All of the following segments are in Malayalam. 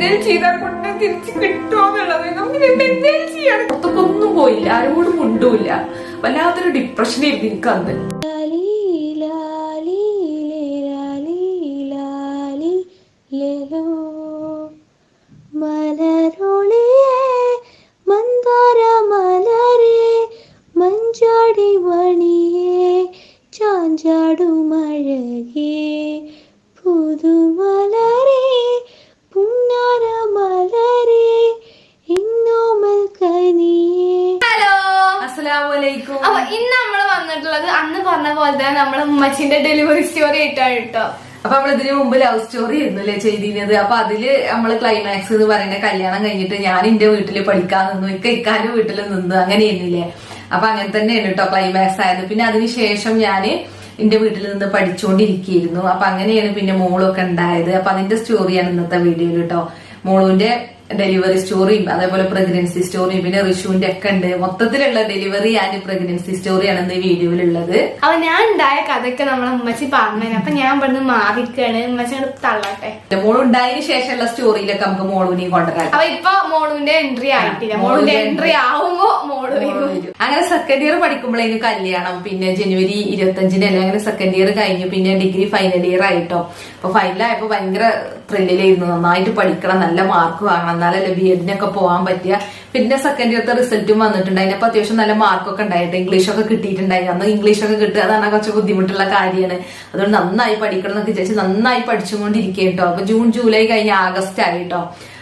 എന്തെങ്കിലും ചെയ്താൽ കൊണ്ട് തിരിച്ച് കിട്ടുമോന്നുള്ളത് നമുക്ക് എന്തെങ്കിലും ചെയ്യാൻ ഒന്നും പോയില്ല, ആരോടും മുണ്ടൂല്ല. വല്ലാത്തൊരു ഡിപ്രഷനായിരുന്നു എനിക്ക് അന്ന്. മഞ്ചാടി മണിയേ ചാഞ്ചാടുമഴകേ പുതുമലരേ പുന്നാര മലരേ ഇന്നോമൽ കനിയേ. ഹലോ, അസ്സലാമു അലൈക്കും. അപ്പൊ ഇന്ന് നമ്മള് വന്നിട്ടുള്ളത് അന്ന് പറഞ്ഞ പോലെ തന്നെ നമ്മളെ ഉമ്മച്ചിന്റെ ഡെലിവറി സ്റ്റോറി ആയിട്ടാണ് കേട്ടോ. അപ്പൊ നമ്മളിതിന് മുമ്പ് ലവ് സ്റ്റോറി ആയിരുന്നല്ലേ ചെയ്തിരുന്നത്. അപ്പൊ അതില് നമ്മള് ക്ലൈമാക്സ് എന്ന് പറയുന്ന കല്യാണം കഴിഞ്ഞിട്ട് ഞാൻ എന്റെ വീട്ടില് പഠിക്കാൻ നിന്നു, ഇക്കാന്റെ വീട്ടില് നിന്ന്, അങ്ങനെയായിരുന്നില്ലേ. അപ്പൊ അങ്ങനെ തന്നെയാണ് കേട്ടോ ക്ലൈമാക്സ് ആയത്. പിന്നെ അതിനുശേഷം ഞാന് എന്റെ വീട്ടിൽ നിന്ന് പഠിച്ചുകൊണ്ടിരിക്കുകയായിരുന്നു. അപ്പൊ അങ്ങനെയാണ് പിന്നെ മോളൊക്കെ ഉണ്ടായത്. അപ്പൊ അതിന്റെ സ്റ്റോറിയാണ് ഇന്നത്തെ വീഡിയോയിൽ കേട്ടോ. മോളുവിന്റെ ഡെലിവറി സ്റ്റോറിയും അതേപോലെ പ്രഗ്നൻസി സ്റ്റോറിയും പിന്നെ ഋഷുവിന്റെ ഒക്കെ ഉണ്ട്. മൊത്തത്തിലുള്ള ഡെലിവറി ആൻഡ് പ്രഗ്നൻസി സ്റ്റോറിയാണ് ഇന്ന് വീഡിയോയിലുള്ളത്. അപ്പൊ ഞാൻ ഉണ്ടായ കഥയൊക്കെ നമ്മളെ ഉമ്മച്ചി പറഞ്ഞു. അപ്പൊ ഞാൻ ഇവിടുന്ന് മാറിക്കാണ്, ഉമ്മച്ചി തള്ളട്ടെ. മോളുണ്ടായതിനു ശേഷമുള്ള സ്റ്റോറിയിലൊക്കെ നമുക്ക് മോളുവിനെയും കൊണ്ടുവരാം. അപ്പൊ ഇപ്പൊ മോളുവിന്റെ എൻട്രി ആയിട്ടില്ല, മോളുവിന്റെ എൻട്രി ആവുമ്പോ മോള് വരും. അങ്ങനെ സെക്കൻഡ് ഇയർ പഠിക്കുമ്പോഴേക്കും കല്യാണം. പിന്നെ ജനുവരി 25-ന് അങ്ങനെ സെക്കൻഡ് ഇയർ കഴിഞ്ഞു. പിന്നെ ഡിഗ്രി ഫൈനൽ ഇയർ ആയിട്ടോ. അപ്പൊ ഫൈനലായപ്പോ ഭയങ്കര ത്രില്ലിലായിരുന്നു. നന്നായിട്ട് പഠിക്കണം, നല്ല മാർക്ക് വാങ്ങണം, എന്നാലല്ലേ BEd-നൊക്കെ പോകാൻ പറ്റിയ. പിന്നെ സെക്കൻഡ് ഇയർത്തെ റിസൾട്ടും വന്നിട്ടുണ്ട്. അതിനപ്പോ അത്യാവശ്യം നല്ല മാർക്കൊക്കെ ഉണ്ടായിട്ട് ഇംഗ്ലീഷൊക്കെ കിട്ടിയിട്ടുണ്ടായി. അന്ന് ഇംഗ്ലീഷൊക്കെ കിട്ടുക അതാണ് കുറച്ച് ബുദ്ധിമുട്ടുള്ള കാര്യമാണ്. അതുകൊണ്ട് നന്നായി പഠിക്കണം എന്നൊക്കെ വിചാരിച്ച് നന്നായി പഠിച്ചുകൊണ്ടിരിക്കുക കേട്ടോ. അപ്പൊ ജൂൺ ജൂലൈ കഴിഞ്ഞ് ആഗസ്റ്റ് ആയിട്ടോ.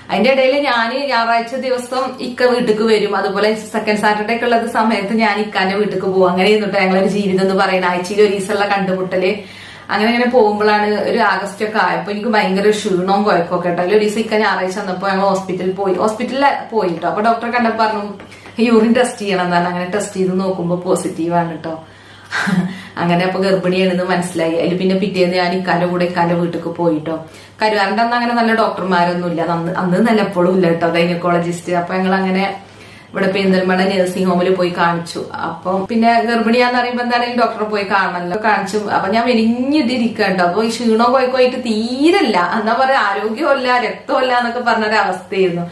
അതിന്റെ ഇടയിൽ ഞാൻ ഞായറാഴ്ച ദിവസം ഇക്ക വീട്ടിലേക്ക് വരും. അതുപോലെ സെക്കൻഡ് സാറ്റർഡേ ഒക്കെ ഉള്ളത് സമയത്ത് ഞാൻ ഇക്കാന്റെ വീട്ടിലേക്ക് പോകും. അങ്ങനെ ഇരുന്നിട്ട് ഞങ്ങളൊരു ജീവിതം എന്ന് പറയുന്നത് ആഴ്ചയിൽ ഒരു ദിവസമുള്ള കണ്ടുമുട്ടല്. അങ്ങനെ പോകുമ്പോഴാണ് ഒരു ആഗസ്റ്റ് ഒക്കെ ആയപ്പോ എനിക്ക് ഭയങ്കര ക്ഷീണവും കുഴപ്പമൊക്കെ കേട്ടോ. ഒരു ദിവസം ഇക്ക ഞായറാഴ്ച വന്നപ്പോ ഞങ്ങൾ ഹോസ്പിറ്റലിൽ പോയി കേട്ടോ. അപ്പൊ ഡോക്ടറെ കണ്ടപ്പോ പറഞ്ഞു യൂറിൻ ടെസ്റ്റ് ചെയ്യണം എന്നാണ്. അങ്ങനെ ടെസ്റ്റ് ചെയ്ത് നോക്കുമ്പോ പോസിറ്റീവാണ് കേട്ടോ. അങ്ങനെ അപ്പൊ ഗർഭിണിയാണെന്ന് മനസ്സിലായി. അതിൽ പിന്നെ പിറ്റേന്ന് ഞാൻ ഇക്കാന്റെ കൂടെ ഇക്കാന്റെ വീട്ടിലേക്ക് പോയിട്ടോ. കരുവാറിന്റെ അന്ന് അങ്ങനെ നല്ല ഡോക്ടർമാരൊന്നും ഇല്ല, അന്ന് നല്ല എപ്പോഴും ഇല്ല കേട്ടോ ഗൈനക്കോളജിസ്റ്റ്. അപ്പൊ ഞങ്ങൾ അങ്ങനെ ഇവിടെ പെരിന്തൽമണ്ണ നഴ്സിംഗ് ഹോമിൽ പോയി കാണിച്ചു. അപ്പൊ പിന്നെ ഗർഭിണിയാന്ന് പറയുമ്പോ എന്താണെങ്കിലും ഡോക്ടറെ പോയി കാണണല്ലോ. കാണിച്ചു. അപ്പൊ ഞാൻ മെലിഞ്ഞിട്ടിരിക്കുക കേട്ടോ. അപ്പൊ ഈ ക്ഷീണോ കോയിക്കോയിട്ട് തീരല്ല, എന്താ പറയാ ആരോഗ്യമല്ല രക്തമല്ല എന്നൊക്കെ പറഞ്ഞൊരവസ്ഥയായിരുന്നു.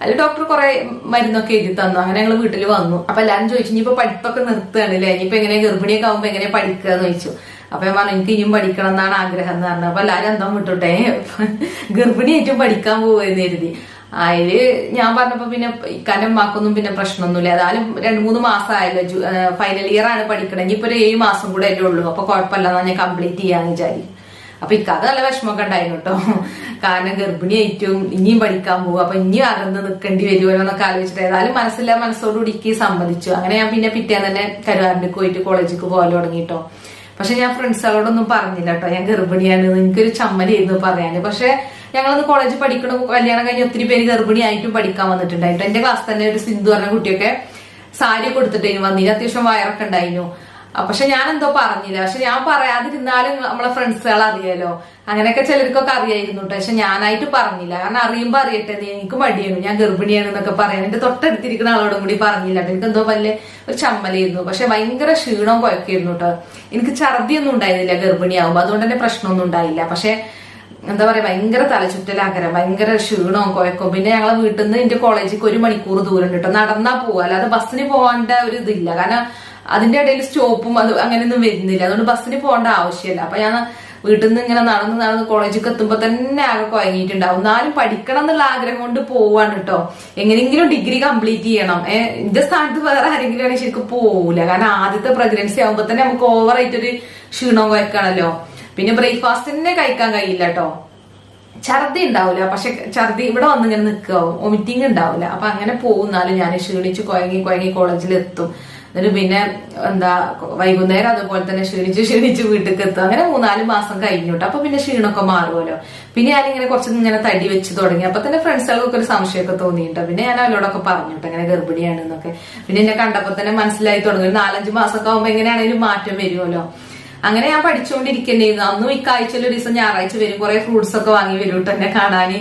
അതിൽ ഡോക്ടർ കുറെ മരുന്നൊക്കെ എഴുതി തന്നു. അങ്ങനെ ഞങ്ങൾ വീട്ടിൽ വന്നു. അപ്പൊ എല്ലാരും ചോദിച്ചു ഇനിയിപ്പോ പഠിപ്പൊക്കെ നിർത്തുകയാണല്ലേ, ഇനിയിപ്പോ എങ്ങനെ ഗർഭിണിയൊക്കെ ആവുമ്പോ എങ്ങനെ പഠിക്കുക എന്ന് ചോദിച്ചു. അപ്പൊ ഞാൻ പറഞ്ഞു എനിക്ക് ഇനിയും പഠിക്കണം എന്നാണ് ആഗ്രഹം എന്ന് പറഞ്ഞു. അപ്പൊ എല്ലാരും എന്താ വിട്ടോട്ടെ ഗർഭിണിയായിട്ടും പഠിക്കാൻ പോവെന്ന് കരുതി. അതില് ഞാൻ പറഞ്ഞപ്പോ പിന്നെ ഇക്കാന്റെ അമ്മക്കൊന്നും പിന്നെ പ്രശ്നമൊന്നുമില്ല. അതായാലും 2-3 മാസം ആയല്ലോ, ഫൈനൽ ഇയർ ആണ് പഠിക്കണം. ഇനിയിപ്പോ ഒരു 7 മാസം കൂടെ അല്ലേ ഉള്ളൂ. അപ്പൊ കുഴപ്പമില്ല ഞാൻ കംപ്ലീറ്റ് ചെയ്യാന്ന് വിചാരിക്കും. അപ്പൊ ഇക്കാതെ നല്ല വിഷമമൊക്കെ ഉണ്ടായിരുന്നു കേട്ടോ. കാരണം ഗർഭിണിയായിട്ടും ഇനിയും പഠിക്കാൻ പോകും, അപ്പൊ ഇനിയും അകന്ന് നിൽക്കേണ്ടി വരുമല്ലോ എന്നൊക്കെ ആലോചിച്ചിട്ട് ഏതായാലും മനസ്സോടുകൂടി എനിക്ക് സമ്മതിച്ചു. അങ്ങനെ ഞാൻ പിന്നെ പിറ്റേന്ന് തന്നെ കരുവാറിന്റെ പോയിട്ട് കോളേജിലേക്ക് പോകാൻ തുടങ്ങിട്ടോ. പക്ഷെ ഞാൻ ഫ്രണ്ട്സുകളോടൊന്നും പറഞ്ഞില്ല കേട്ടോ ഞാൻ ഗർഭിണിയാണ്. എനിക്കൊരു ചമ്മലായിരുന്നു പറയാന്. പക്ഷെ ഞങ്ങളന്ന് കോളേജിൽ പഠിക്കണ കല്യാണം കഴിഞ്ഞ് ഒത്തിരി പേര് ഗർഭിണിയായിട്ടും പഠിക്കാൻ വന്നിട്ടുണ്ടായിട്ട്. എന്റെ ക്ലാസ് തന്നെ ഒരു സിന്ധു പറഞ്ഞ കുട്ടിയൊക്കെ സാരി കൊടുത്തിട്ടേനു വന്നില്ല, അത്യാവശ്യം വയറൊക്കെ ഉണ്ടായിരുന്നു. പക്ഷെ ഞാൻ എന്തോ പറഞ്ഞില്ല. പക്ഷെ ഞാൻ പറയാതിരുന്നാലും നമ്മളെ ഫ്രണ്ട്സുകൾ അറിയാലോ, അങ്ങനെയൊക്കെ ചിലർക്കൊക്കെ അറിയായിരുന്നു കേട്ടോ. പക്ഷെ ഞാനായിട്ട് പറഞ്ഞില്ല, കാരണം അറിയുമ്പോ അറിയട്ടെ, എനിക്ക് മടിയാണ് ഞാൻ ഗർഭിണിയാണ് എന്നൊക്കെ പറയാൻ. എന്റെ തൊട്ടടുത്തിരിക്കുന്ന ആളോടും കൂടി പറഞ്ഞില്ല. എനിക്ക് എന്തോ വലിയ ഒരു ചമ്മലായിരുന്നു. പക്ഷെ ഭയങ്കര ക്ഷീണവും കുഴക്കമായിരുന്നു കേട്ടോ. എനിക്ക് ഛർദിയൊന്നും ഉണ്ടായിരുന്നില്ല ഗർഭിണിയാവുമ്പോ, അതുകൊണ്ട് തന്നെ പ്രശ്നമൊന്നും ഉണ്ടായില്ല. പക്ഷെ എന്താ പറയാ ഭയങ്കര തലചുറ്റലാകരം, ഭയങ്കര ക്ഷീണവും കുഴക്കും. പിന്നെ ഞങ്ങളെ വീട്ടിൽ നിന്ന് എന്റെ കോളേജിലേക്ക് 1 മണിക്കൂർ ദൂരം കേട്ടോ. നടന്നാ പോവാ, അല്ലാതെ ബസ്സിന് പോകേണ്ട ഒരു ഇതില്ല. കാരണം അതിന്റെ ഇടയിൽ സ്റ്റോപ്പും അത് അങ്ങനെയൊന്നും വരുന്നില്ല. അതുകൊണ്ട് ബസ്സിന് പോകേണ്ട ആവശ്യമില്ല. അപ്പൊ ഞാൻ വീട്ടിൽ നിന്ന് ഇങ്ങനെ നടന്ന് കോളേജിലേക്ക് എത്തുമ്പോ തന്നെ ആകെ കുഴങ്ങിയിട്ടുണ്ടാവും. എന്നാലും പഠിക്കണം എന്നുള്ള ആഗ്രഹം കൊണ്ട് പോവാണ് കേട്ടോ. എങ്ങനെയെങ്കിലും ഡിഗ്രി കംപ്ലീറ്റ് ചെയ്യണം. എന്റെ സ്ഥാനത്ത് വേറെ ആരെങ്കിലും ആണെങ്കിൽ ശരിക്കും പോകൂല. കാരണം ആദ്യത്തെ പ്രഗ്നൻസി ആകുമ്പോ തന്നെ നമുക്ക് ഓവറായിട്ടൊരു ക്ഷീണവും കുഴക്കാണല്ലോ. പിന്നെ ബ്രേക്ക്ഫാസ്റ്റ് തന്നെ കഴിക്കാൻ കഴിയില്ല കേട്ടോ. ഛർദി ഉണ്ടാവില്ല, പക്ഷെ ഛർദി ഇവിടെ വന്നിങ്ങനെ നിൽക്കാവും, വൊമിറ്റിംഗ് ഉണ്ടാവില്ല. അപ്പൊ അങ്ങനെ പോകുന്നാലും ഞാൻ ക്ഷീണിച്ച് കുഴങ്ങി കോളേജിൽ എത്തും. എന്നിട്ട് പിന്നെ എന്താ വൈകുന്നേരം അതുപോലെ തന്നെ ക്ഷീണിച്ച് വീട്ടിലേക്ക് എത്തും. അങ്ങനെ 3-4 മാസം കഴിഞ്ഞോട്ടോ. അപ്പൊ പിന്നെ ക്ഷീണമൊക്കെ മാറുമല്ലോ. പിന്നെ ഞാനിങ്ങനെ കുറച്ചിങ്ങനെ തടി വെച്ച് തുടങ്ങി. അപ്പൊ തന്നെ ഫ്രണ്ട്സുകൾക്കൊക്കെ ഒരു സംശയമൊക്കെ തോന്നിയിട്ടോ. പിന്നെ ഞാൻ അവരോടൊക്കെ പറഞ്ഞോട്ടോ ഇങ്ങനെ ഗർഭിണിയാണെന്നൊക്കെ. പിന്നെ എന്നെ കണ്ടപ്പോ തന്നെ മനസ്സിലായി തുടങ്ങി. 4-5 മാസമൊക്കെ ആകുമ്പോ എങ്ങനെയാണെങ്കിലും മാറ്റം വരുമല്ലോ. അങ്ങനെ ഞാൻ പഠിച്ചുകൊണ്ടിരിക്കുന്നതായിരുന്നു. അന്നും ഇക്കാഴ്ചയിൽ ഒരു ദിവസം ഞായറാഴ്ച വരും, കുറെ ഫ്രൂട്ട്സ് ഒക്കെ വാങ്ങി വരും കേട്ടോ എന്നെ കാണാന്.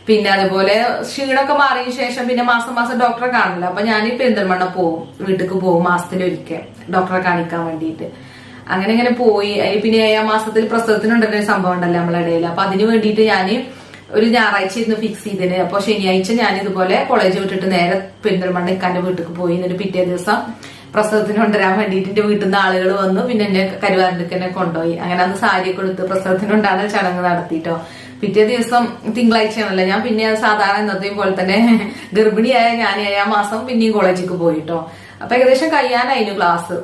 പിന്നെ അതുപോലെ ക്ഷീണമൊക്കെ മാറിയതിനു ശേഷം പിന്നെ മാസം ഡോക്ടറെ കാണില്ല. അപ്പൊ ഞാൻ പെരിന്തൽമണ്ണ പോവും, വീട്ടിലേക്ക് പോകും മാസത്തിലൊരിക്കൽ ഡോക്ടറെ കാണിക്കാൻ വേണ്ടിയിട്ട്. അങ്ങനെ പോയി. പിന്നെ 7 മാസത്തിൽ പ്രസവത്തിനുണ്ടൊരു സംഭവം ഉണ്ടല്ലോ നമ്മളെ ഇടയിൽ. അപ്പൊ അതിന് വേണ്ടിയിട്ട് ഞാൻ ഒരു ഞായറാഴ്ച ഇരുന്ന് ഫിക്സ് ചെയ്തതിന്. അപ്പൊ ശനിയാഴ്ച ഞാൻ ഇതുപോലെ കോളേജ് വിട്ടിട്ട് നേരെ പെരിന്തൽമണ്ണ ഇക്കാന്റെ വീട്ടിൽ പോയി. എന്നിട്ട് പിറ്റേ ദിവസം പ്രസവത്തിന് കൊണ്ടുവരാൻ വേണ്ടിയിട്ട് എന്റെ വീട്ടിൽ നിന്ന് ആളുകൾ വന്നു. പിന്നെ എന്നെ കരുവാരണ്ടക്ക് തന്നെ കൊണ്ടുപോയി. അങ്ങനെ അന്ന് സാരിയൊക്കെ കൊടുത്ത് പ്രസവത്തിന് ഉണ്ടാകുന്ന ചടങ്ങ് നടത്തിയിട്ടോ. പിറ്റേ ദിവസം തിങ്കളാഴ്ചയാണല്ലോ, ഞാൻ പിന്നെ സാധാരണ ഇന്നത്തെയും പോലെ തന്നെ ഗർഭിണിയായ ഞാൻ 7 മാസം പിന്നെയും കോളേജിലേക്ക് പോയിട്ടോ. അപ്പൊ ഏകദേശം കഴിയാനായിരുന്നു ക്ലാസ്.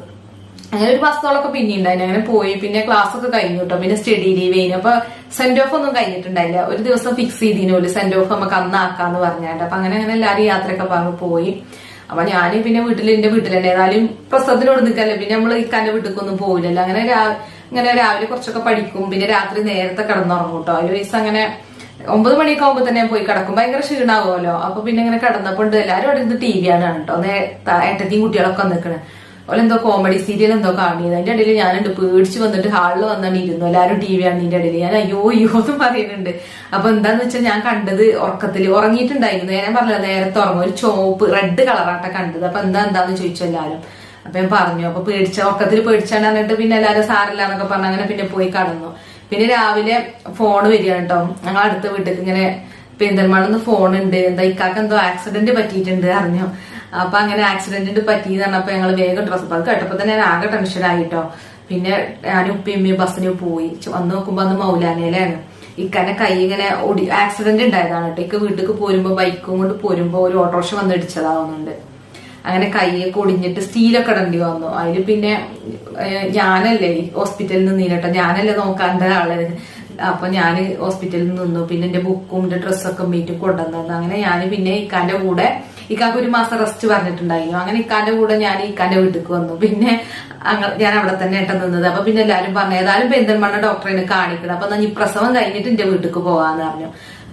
അങ്ങനെ ഒരു മാസത്തോളൊക്കെ പിന്നെ ഉണ്ടായിരുന്നു. അങ്ങനെ പോയി. പിന്നെ ക്ലാസ് ഒക്കെ കഴിഞ്ഞു കേട്ടോ. പിന്നെ സ്റ്റഡി ലീവ് കഴിഞ്ഞു. അപ്പൊ സെന്റ് ഓഫ് ഒന്നും കഴിഞ്ഞിട്ടുണ്ടായില്ല. ഒരു ദിവസം ഫിക്സ് ചെയ്തിനോല് സെന്റ് ഓഫ് നമുക്ക് അന്ന് ആക്കാന്ന് പറഞ്ഞാണ്ട്. അപ്പൊ അങ്ങനെ എല്ലാവരും യാത്രയൊക്കെ പറഞ്ഞു പോയി. അപ്പൊ ഞാൻ പിന്നെ എന്റെ വീട്ടിൽ തന്നെ ഏതായാലും പ്രസവത്തിനോട് നിൽക്കല്ലേ, പിന്നെ നമ്മൾ ഇക്കാന്റെ വീട്ടിലേക്കൊന്നും പോയില്ലല്ലോ. അങ്ങനെ രാവിലെ കുറച്ചൊക്കെ പഠിക്കും. പിന്നെ രാത്രി നേരത്തെ കിടന്നുറങ്ങും കേട്ടോ. ഒരു ദിവസം അങ്ങനെ 9 മണിയൊക്കെ ആകുമ്പോ തന്നെ പോയി കിടക്കും. ഭയങ്കര ക്ഷീണാവുമല്ലോ. അപ്പൊ പിന്നെ ഇങ്ങനെ കിടന്നപ്പോണ്ട് എല്ലാരും അവിടെ ഇരുന്ന് TV ആണ് കേട്ടോ. ഏട്ടത്തിയും കുട്ടികളൊക്കെ നിൽക്കണേ. ഓലെന്തോ കോമഡി സീരിയൽ എന്തോ കാണിയത്. അതിന്റെ ഇടയിൽ ഞാനുണ്ട് പേടിച്ച് വന്നിട്ട് ഹാളിൽ വന്നാണ് ഇരുന്നു. എല്ലാരും TV ആണ് ഇതിന്റെ ഇടയിൽ. ഞാൻ അയ്യോ എന്നും പറയുന്നുണ്ട്. അപ്പൊ എന്താന്ന് വെച്ചാൽ ഞാൻ കണ്ടത് ഉറക്കത്തിൽ ഉറങ്ങിയിട്ടുണ്ടായിരുന്നു. ഞാൻ പറഞ്ഞില്ല നേരത്തെ ഉറങ്ങും. ഒരു ചോപ്പ് റെഡ് കളറാട്ട കണ്ടത്. അപ്പൊ എന്താന്ന് ചോദിച്ചു എല്ലാരും. അപ്പൊ ഞാൻ പറഞ്ഞു. അപ്പൊ ഉറക്കത്തിൽ പേടിച്ചാണ് പറഞ്ഞിട്ട് പിന്നെ എല്ലാരും സാറില്ലാന്നൊക്കെ പറഞ്ഞു. അങ്ങനെ പിന്നെ പോയി കടന്നു. പിന്നെ രാവിലെ ഫോൺ വരികയാണ് കേട്ടോ. ഞങ്ങൾ അടുത്ത വീട്ടിൽ ഇങ്ങനെ പെരിന്തൽമണ്ണ ഫോൺ ഉണ്ട്, എന്താ ഇക്കാക്ക് എന്തോ ആക്സിഡന്റ് പറ്റിയിട്ടുണ്ട് അറിഞ്ഞു. അപ്പൊ അങ്ങനെ ആക്സിഡന്റ് പറ്റിയെന്ന് പറഞ്ഞപ്പോ ഞങ്ങൾ വേഗം ഡ്രസ്സ് അത് കേട്ടപ്പോ തന്നെ ഞാൻ ആകെ ടെൻഷനായിട്ടോ. പിന്നെ ഞാനും ഉപ്പയും ബസ്സിന് പോയി. വന്ന് നോക്കുമ്പോ അന്ന് മൗലാനയിലാണ്. ഇക്കാന്റെ കൈ ഇങ്ങനെ ആക്സിഡന്റ് ഉണ്ടായതാണ് കേട്ടോ. ഇക്ക വീട്ടിലേക്ക് പോരുമ്പോ ബൈക്കും കൊണ്ട് പോരുമ്പോ ഒരു ഓട്ടോറിക്ഷ വന്ന് ഇടിച്ചതാവുന്നുണ്ട്. അങ്ങനെ കൈയൊക്കെ ഒടിഞ്ഞിട്ട് സ്റ്റീലൊക്കെ ഇടേണ്ടി വന്നു. അതില് പിന്നെ ഞാനല്ലേ ഹോസ്പിറ്റലിൽ നിന്നിട്ടോ, ഞാനല്ലേ നോക്കാണ്ട ആള്. അപ്പൊ ഞാൻ ഹോസ്പിറ്റലിൽ നിന്നു. പിന്നെ എന്റെ ബുക്കും എന്റെ ഡ്രസ്സൊക്കെ മീറ്റും കൊണ്ടുവന്നു. അങ്ങനെ ഞാൻ പിന്നെ ഇക്കാന്റെ കൂടെ, ഇക്കാക്ക് 1 മാസം റെസ്റ്റ് പറഞ്ഞിട്ടുണ്ടായിരുന്നു. അങ്ങനെ ഇക്കാന്റെ കൂടെ ഞാൻ ഇക്കാന്റെ വീട്ടിലേക്ക് വന്നു. പിന്നെ ഞാൻ അവിടെ തന്നെ ഏട്ടൻ നിന്നത്. അപ്പൊ പിന്നെ എല്ലാരും പറഞ്ഞു ഏതായാലും പെരിന്തൽമണ്ണ ഡോക്ടറിനെ കാണിക്കണം. അപ്പൊ ഞാൻ പ്രസവം കഴിഞ്ഞിട്ട് എന്റെ വീട്ടിലേക്ക് പോവാന്ന് പറഞ്ഞു.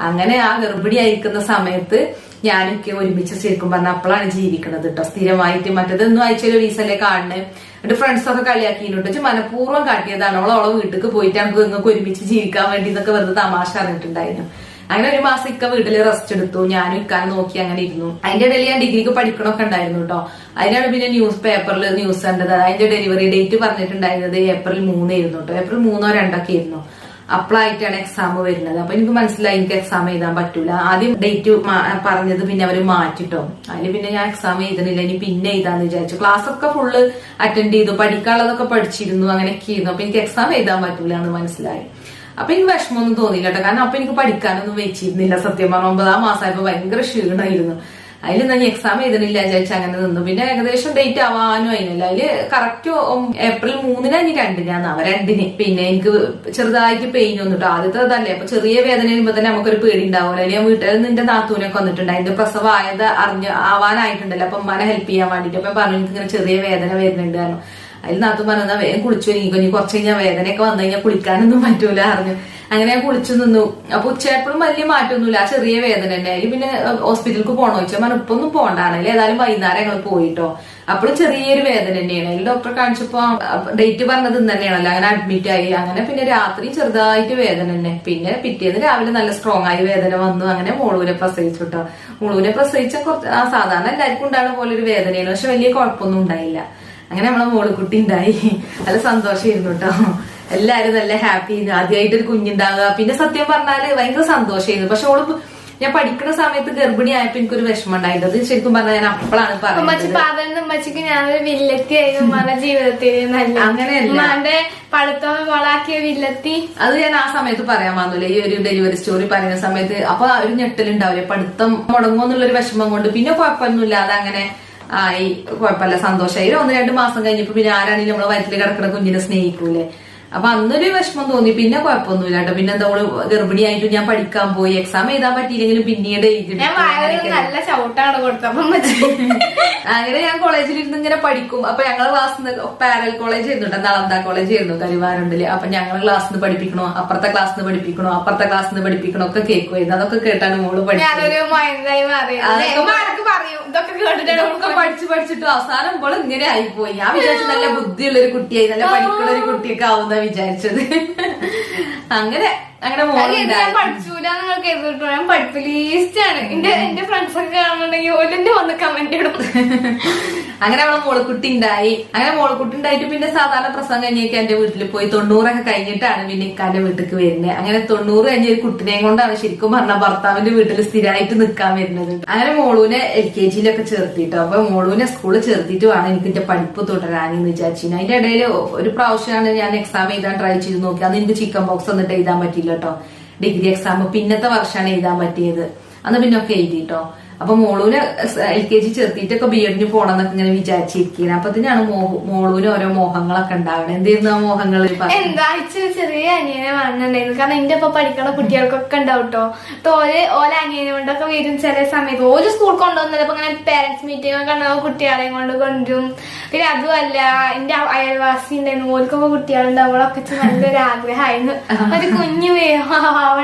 അങ്ങനെ ആ ഗർഭിണിയായിരിക്കുന്ന സമയത്ത് ഞാനൊക്കെ ഒരുമിച്ച് ശരിക്കും പറഞ്ഞ അപ്പോഴാണ് ജീവിക്കണത് കേട്ടോ. സ്ഥിരമായിട്ട് മറ്റേതൊന്നും ആഴ്ചയിൽ ഒരു ദിവസമല്ലേ കാണുന്നത്. എന്നിട്ട് ഫ്രണ്ട്സൊക്കെ കളിയാക്കിയിട്ട് മനഃപൂർവ്വം കാട്ടിയതാണ്. അവളെ വീട്ടിലേക്ക് പോയിട്ട് നിങ്ങൾക്ക് ഒരുമിച്ച് ജീവിക്കാൻ വേണ്ടി എന്നൊക്കെ വെറുതെ തമാശ അറിഞ്ഞിട്ടുണ്ടായിരുന്നു. അങ്ങനെ 1 മാസം ഇക്ക വീട്ടില് റെസ്റ്റ് എടുത്തു. ഞാനും ഇക്കാനെ നോക്കി അങ്ങനെ ഇരുന്നു. അതിന്റെ ഇടയിൽ ഞാൻ ഡിഗ്രിക്ക് പഠിക്കണമൊക്കെ ഉണ്ടായിരുന്നു കേട്ടോ. അതിനാണ് പിന്നെ ന്യൂസ് പേപ്പറിൽ ന്യൂസ് കണ്ടത്. അതിന്റെ ഡെലിവറി ഡേറ്റ് പറഞ്ഞിട്ടുണ്ടായിരുന്നത് April 3 ആയിരുന്നു കേട്ടോ. April 3 or 2 ആയിരുന്നു. അപ്പോഴായിട്ടാണ് എക്സാം വരുന്നത്. അപ്പൊ എനിക്ക് മനസ്സിലായി എനിക്ക് എക്സാം എഴുതാൻ പറ്റൂല. ആദ്യം ഡേറ്റ് പറഞ്ഞത് പിന്നെ അവര് മാറ്റിട്ടോ. അതിന് പിന്നെ ഞാൻ എക്സാം എഴുതുന്നില്ല, ഇനി പിന്നെ എഴുതാന്ന് വിചാരിച്ചു. ക്ലാസ് ഒക്കെ ഫുള്ള് അറ്റൻഡ് ചെയ്തു, പഠിക്കാനുള്ളതൊക്കെ പഠിച്ചിരുന്നു, അങ്ങനെയൊക്കെ ആയിരുന്നു. അപ്പൊ എനിക്ക് എക്സാം എഴുതാൻ പറ്റൂല എന്ന് മനസ്സിലായി. അപ്പൊ എനിക്ക് വിഷമമൊന്നും തോന്നിയില്ല കേട്ടോ. കാരണം അപ്പൊ എനിക്ക് പഠിക്കാനൊന്നും വെച്ചിരുന്നില്ല. സത്യം പറഞ്ഞ 9 മാസമായപ്പോ ഭയങ്കര ക്ഷീണമായിരുന്നു. അതിൽ ഞാൻ എക്സാം എഴുതണില്ല വിചാരിച്ചു അങ്ങനെ നിന്നു. പിന്നെ ഏകദേശം ഡേറ്റ് ആവാനും അതിനല്ല. അതില് കറക്റ്റ് April 3 ഇനി 2 പിന്നെ എനിക്ക് ചെറുതായിട്ട് പെയിൻ വന്നിട്ടോ. ആദ്യത്തെ അതല്ലേ, അപ്പൊ ചെറിയ വേദന വരുമ്പോ തന്നെ നമുക്കൊരു പേടി ഉണ്ടാവുമല്ലോ. അല്ലെങ്കിൽ വീട്ടിൽ നിന്റെ നാത്തൂനൊക്കെ വന്നിട്ടുണ്ട്. അതിന്റെ പ്രസവം ആവാനായിട്ടുണ്ടല്ലോ. അപ്പൊ ഉമ്മാനെ ഹെൽപ്പ് ചെയ്യാൻ വേണ്ടിട്ട്. അപ്പൊ പറഞ്ഞു എനിക്ക് ഇങ്ങനെ ചെറിയ വേദന വരുന്നുണ്ട്. അതിൽ നാത്തു പറഞ്ഞാൽ വേഗം കുളിച്ചു ഒരുങ്ങിക്കോ, ഇനി കുറച്ച് കഴിഞ്ഞാൽ വേദനയൊക്കെ വന്നു കഴിഞ്ഞാൽ കുളിക്കാനൊന്നും പറ്റൂല അറിഞ്ഞു. അങ്ങനെ ഞാൻ കുളിച്ചു നിന്നു. അപ്പൊ ഉച്ചയപ്പോഴും വലിയ മാറ്റമൊന്നുമില്ല, ആ ചെറിയ വേദന തന്നെ. അതിൽ പിന്നെ ഹോസ്പിറ്റലിലേക്ക് പോകണോ ചോദിച്ചാൽ ഞാൻ ഇപ്പൊന്നും പോകണ്ടാണല്ലേ. ഏതായാലും വൈകുന്നേരം ഞങ്ങൾ പോയിട്ടോ. അപ്പോഴും ചെറിയൊരു വേദന തന്നെയാണ്. അതിൽ ഡോക്ടറെ കാണിച്ചപ്പോ ഡേറ്റ് പറഞ്ഞത് ഇന്ന് തന്നെയാണല്ലോ. അങ്ങനെ അഡ്മിറ്റ് ആയി. അങ്ങനെ പിന്നെ രാത്രി ചെറുതായിട്ട് വേദന തന്നെ. പിന്നെ പിറ്റേന്ന് രാവിലെ നല്ല സ്ട്രോങ് ആയി വേദന വന്നു. അങ്ങനെ മോളൂനെ പ്രസവിച്ചു കേട്ടോ. മോളൂനെ പ്രസവിച്ച കുറച്ച് സാധാരണ എല്ലാവർക്കും ഉണ്ടാകുന്ന പോലെ ഒരു വേദനയാണ്. പക്ഷെ വലിയ കുഴപ്പമൊന്നും ഉണ്ടായില്ല. അങ്ങനെ നമ്മളെ മോളുകുട്ടി ഉണ്ടായി. നല്ല സന്തോഷമായിരുന്നു കേട്ടോ. എല്ലാരും നല്ല ഹാപ്പി. ആദ്യമായിട്ട് ഒരു കുഞ്ഞുണ്ടാവുക. പിന്നെ സത്യം പറഞ്ഞാല് ഭയങ്കര സന്തോഷമായിരുന്നു. പക്ഷെ ഓള് ഞാൻ പഠിക്കുന്ന സമയത്ത് ഗർഭിണി ആയപ്പോ എനിക്കൊരു വിഷമം ഉണ്ടായില്ല. അത് ശരിക്കും പറഞ്ഞാൽ ഞാൻ അപ്പോഴാണ് പറഞ്ഞത് ഞാനൊരു വില്ലത്തിയായിരുന്നു ഉമ്മയുടെ ജീവിതത്തിൽ. അങ്ങനെയല്ല പഠിത്തം കൊളാക്കിയ വില്ലത്തി. അത് ഞാൻ ആ സമയത്ത് പറയാൻ വന്നില്ല. ഈ ഒരു ഡെലിവറി സ്റ്റോറി പറയുന്ന സമയത്ത് അപ്പൊ ഒരു ഞെട്ടലുണ്ടാവില്ലേ, പഠിത്തം മുടങ്ങുമെന്നുള്ളൊരു വിഷമം കൊണ്ട്. പിന്നെ കുഴപ്പമൊന്നുമില്ലാതെ അങ്ങനെ ആയി, കുഴപ്പമില്ല, സന്തോഷമായി. 1-2 മാസം കഴിഞ്ഞപ്പോ പിന്നെ ആരാണെങ്കിലും നമ്മളെ വയറ്റിൽ കിടക്കുന്ന കുഞ്ഞിനെ സ്നേഹിക്കൂലേ. അപ്പൊ അന്നൊരു വിഷമം തോന്നി. പിന്നെ കുഴപ്പമൊന്നുമില്ല കേട്ടോ. പിന്നെ എന്താ ഗർഭിണിയായിട്ട് ഞാൻ പഠിക്കാൻ പോയി. എക്സാം എഴുതാൻ പറ്റിയില്ലെങ്കിലും പിന്നീട് നല്ല ചവിട്ടാണ് കൊടുത്തപ്പോ അങ്ങനെ ഞാൻ കോളേജിലിരുന്ന് ഇങ്ങനെ പഠിക്കും. അപ്പൊ ഞങ്ങളെ ക്ലാസ്സിൽ നിന്ന് പാരൽ കോളേജ് ആയിരുന്നു, നളന്ദ കോളേജ് ആയിരുന്നു കരുവാരുണ്ടില്. അപ്പൊ ഞങ്ങളെ ക്ലാസ്സിൽ നിന്ന് പഠിപ്പിക്കണോ, അപ്പുറത്തെ ക്ലാസ്സിൽ നിന്ന് പഠിപ്പിക്കണോ, അപ്പുറത്തെ ക്ലാസ്സിൽ നിന്ന് പഠിപ്പിക്കണോ ഒക്കെ കേൾക്കുമായിരുന്നു. അതൊക്കെ കേട്ടാണ് മോള് പഠിച്ചിട്ട് അവസാനം ഇപ്പോൾ ഇങ്ങനെ ആയിപ്പോയി. ഞാൻ വിചാരിച്ചു നല്ല ബുദ്ധിയുള്ള ഒരു കുട്ടിയായി, നല്ല പഠിക്കുന്ന ഒരു കുട്ടിയൊക്കെ ആവുന്ന വിചാരിച്ചത്. അങ്ങനെ അങ്ങനെ ഞാൻ മോളുണ്ടായി. പഠിച്ചൂല നിങ്ങൾ കേട്ടിട്ടോ, ഞാൻ പഠിപ്പിലീസ്റ്റാണ്. എന്റെ ഫ്രണ്ട്സ് ഒക്കെ കാണുന്നുണ്ടെങ്കിൽ ഓലെന്നെ വന്ന് കമന്റ് ഇടും. അങ്ങനെ അവളെ മോളക്കുട്ടി ഉണ്ടായി. അങ്ങനെ മോളക്കുട്ടി ഉണ്ടായിട്ട് പിന്നെ സാധാരണ പ്രസവം കഴിഞ്ഞൊക്കെ എന്റെ വീട്ടിൽ പോയി 90 കഴിഞ്ഞിട്ടാണ് പിന്നെ ഇക്കാന്റെ വീട്ടിലേക്ക് വരുന്നത്. അങ്ങനെ 90 കഴിഞ്ഞ ഒരു കുട്ടിനെയും കൊണ്ടാണ് ശരിക്കും പറഞ്ഞാൽ ഭർത്താവിന്റെ വീട്ടിൽ സ്ഥിരമായിട്ട് നിൽക്കാൻ വരുന്നത്. അങ്ങനെ മോളൂനെ LKG-യിലൊക്കെ ചേർത്തിട്ടോ. അപ്പൊ മോളൂനെ സ്കൂളിൽ ചേർത്തിട്ട് വേണം എനിക്ക് എന്റെ പഠിപ്പ് തുടരാനെന്ന് വിചാരിച്ചു. അതിന്റെ ഇടയിൽ ഒരു പ്രാവശ്യമാണ് ഞാൻ എക്സാം എഴുതാൻ ട്രൈ ചെയ്ത് നോക്കി. അന്ന് എനിക്ക് ചിക്കൻ ബോക്സ് വന്നിട്ട് എഴുതാൻ പറ്റില്ല കേട്ടോ, ഡിഗ്രി എക്സാം. പിന്നത്തെ വർഷമാണ് എഴുതാൻ പറ്റിയത്. അന്ന് പിന്നെ ഒക്കെ എഴുതിട്ടോ. അപ്പൊ മോളൂന് LKG ചേർത്തിട്ടൊക്കെ BEd പോണം എന്നൊക്കെ ഇങ്ങനെ വിചാരിച്ചിരിക്കുന്നത്. അപ്പൊ തന്നെയാണ് മോളൂന് ഓരോ മോഹങ്ങളൊക്കെ ഉണ്ടാവണം. എന്തായിരുന്നു ആ മോഹങ്ങൾ? എന്താ ചെറിയ അനിയനെ വന്നിട്ടുണ്ടായിരുന്നു. കാരണം എന്റെ ഒപ്പം പഠിക്കണ കുട്ടികൾക്കൊക്കെ ഉണ്ടാവും കേട്ടോ. ഓല അനിയനെ കൊണ്ടൊക്കെ വരും ചില സമയത്ത്. ഓരോ സ്കൂൾ കൊണ്ടുവന്നത് അപ്പൊ ഇങ്ങനെ പേരന്റ്സ് മീറ്റിംഗ് ഒക്കെ ഉണ്ടാവും, കുട്ടികളെയും കൊണ്ട് കൊണ്ടുവരും. പിന്നെ അതുമല്ല എന്റെ അയൽവാസി ഉണ്ടായിരുന്നു, ഓൽക്കൊക്കെ കുട്ടികളുണ്ടാവും. അവളൊക്കെ നല്ലൊരു ആഗ്രഹമായിരുന്നു ഒരു കുഞ്ഞു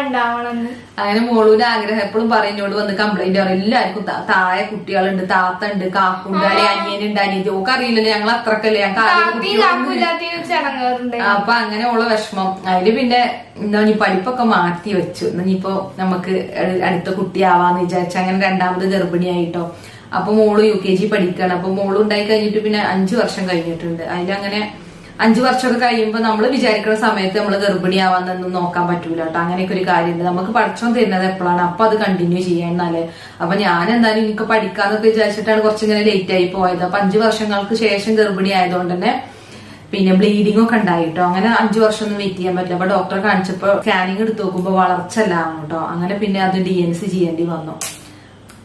ഉണ്ടാവണമെന്ന്. അങ്ങനെ മോളൂര് ആഗ്രഹം എപ്പോഴും പറയുന്നോട് വന്ന് കംപ്ലൈന്റ് പറയും. എല്ലാവർക്കും താഴെ കുട്ടികളുണ്ട്, താത്ത ഉണ്ട്, കാക്കുണ്ട്, അല്ലെ അനിയനുണ്ട്, അനിയത്തി ഒക്കെ അറിയില്ലല്ലോ, ഞങ്ങൾ അത്രക്കല്ലേ അപ്പൊ അങ്ങനെ ഉള്ള വിഷമം. അതില് പിന്നെ എന്താ ഈ പഠിപ്പൊക്കെ മാറ്റി വെച്ചു. ഇനിയിപ്പോ നമുക്ക് അടുത്ത കുട്ടിയാവാന്ന് വിചാരിച്ചു. അങ്ങനെ രണ്ടാമത് ഗർഭിണിയായിട്ടോ. അപ്പൊ മോള് UKG പഠിക്കാണ്. അപ്പൊ മോള് ഉണ്ടായി കഴിഞ്ഞിട്ട് പിന്നെ 5 വർഷം കഴിഞ്ഞിട്ടുണ്ട്. അതിലങ്ങനെ 5 വർഷമൊക്കെ കഴിയുമ്പോ നമ്മൾ വിചാരിക്കുന്ന സമയത്ത് നമ്മൾ ഗർഭിണിയാവാന്നൊന്നും നോക്കാൻ പറ്റൂല കേട്ടോ. അങ്ങനെയൊക്കെ ഒരു കാര്യമുണ്ട്. നമുക്ക് പഠിച്ചോ തരുന്നത് എപ്പോഴാണ് അപ്പൊ അത് കണ്ടിന്യൂ ചെയ്യാന്നാല്. അപ്പൊ ഞാൻ എന്തായാലും എനിക്ക് പഠിക്കാന്നൊക്കെ വിചാരിച്ചിട്ടാണ് കുറച്ചിങ്ങനെ ലേറ്റ് ആയി പോയത്. അപ്പൊ 5 വർഷങ്ങൾക്ക് ശേഷം ഗർഭിണി ആയതുകൊണ്ട് തന്നെ പിന്നെ ബ്ലീഡിംഗ് ഒക്കെ ഉണ്ടായിട്ടോ. അങ്ങനെ 5 വർഷം ഒന്നും വെയിറ്റ് ചെയ്യാൻ പറ്റില്ല. അപ്പൊ ഡോക്ടറെ കാണിച്ചപ്പോ സ്കാനിങ് എടുത്ത് നോക്കുമ്പോ വളർച്ച എല്ലാം കേട്ടോ. അങ്ങനെ പിന്നെ അത് DNC ചെയ്യേണ്ടി വന്നു.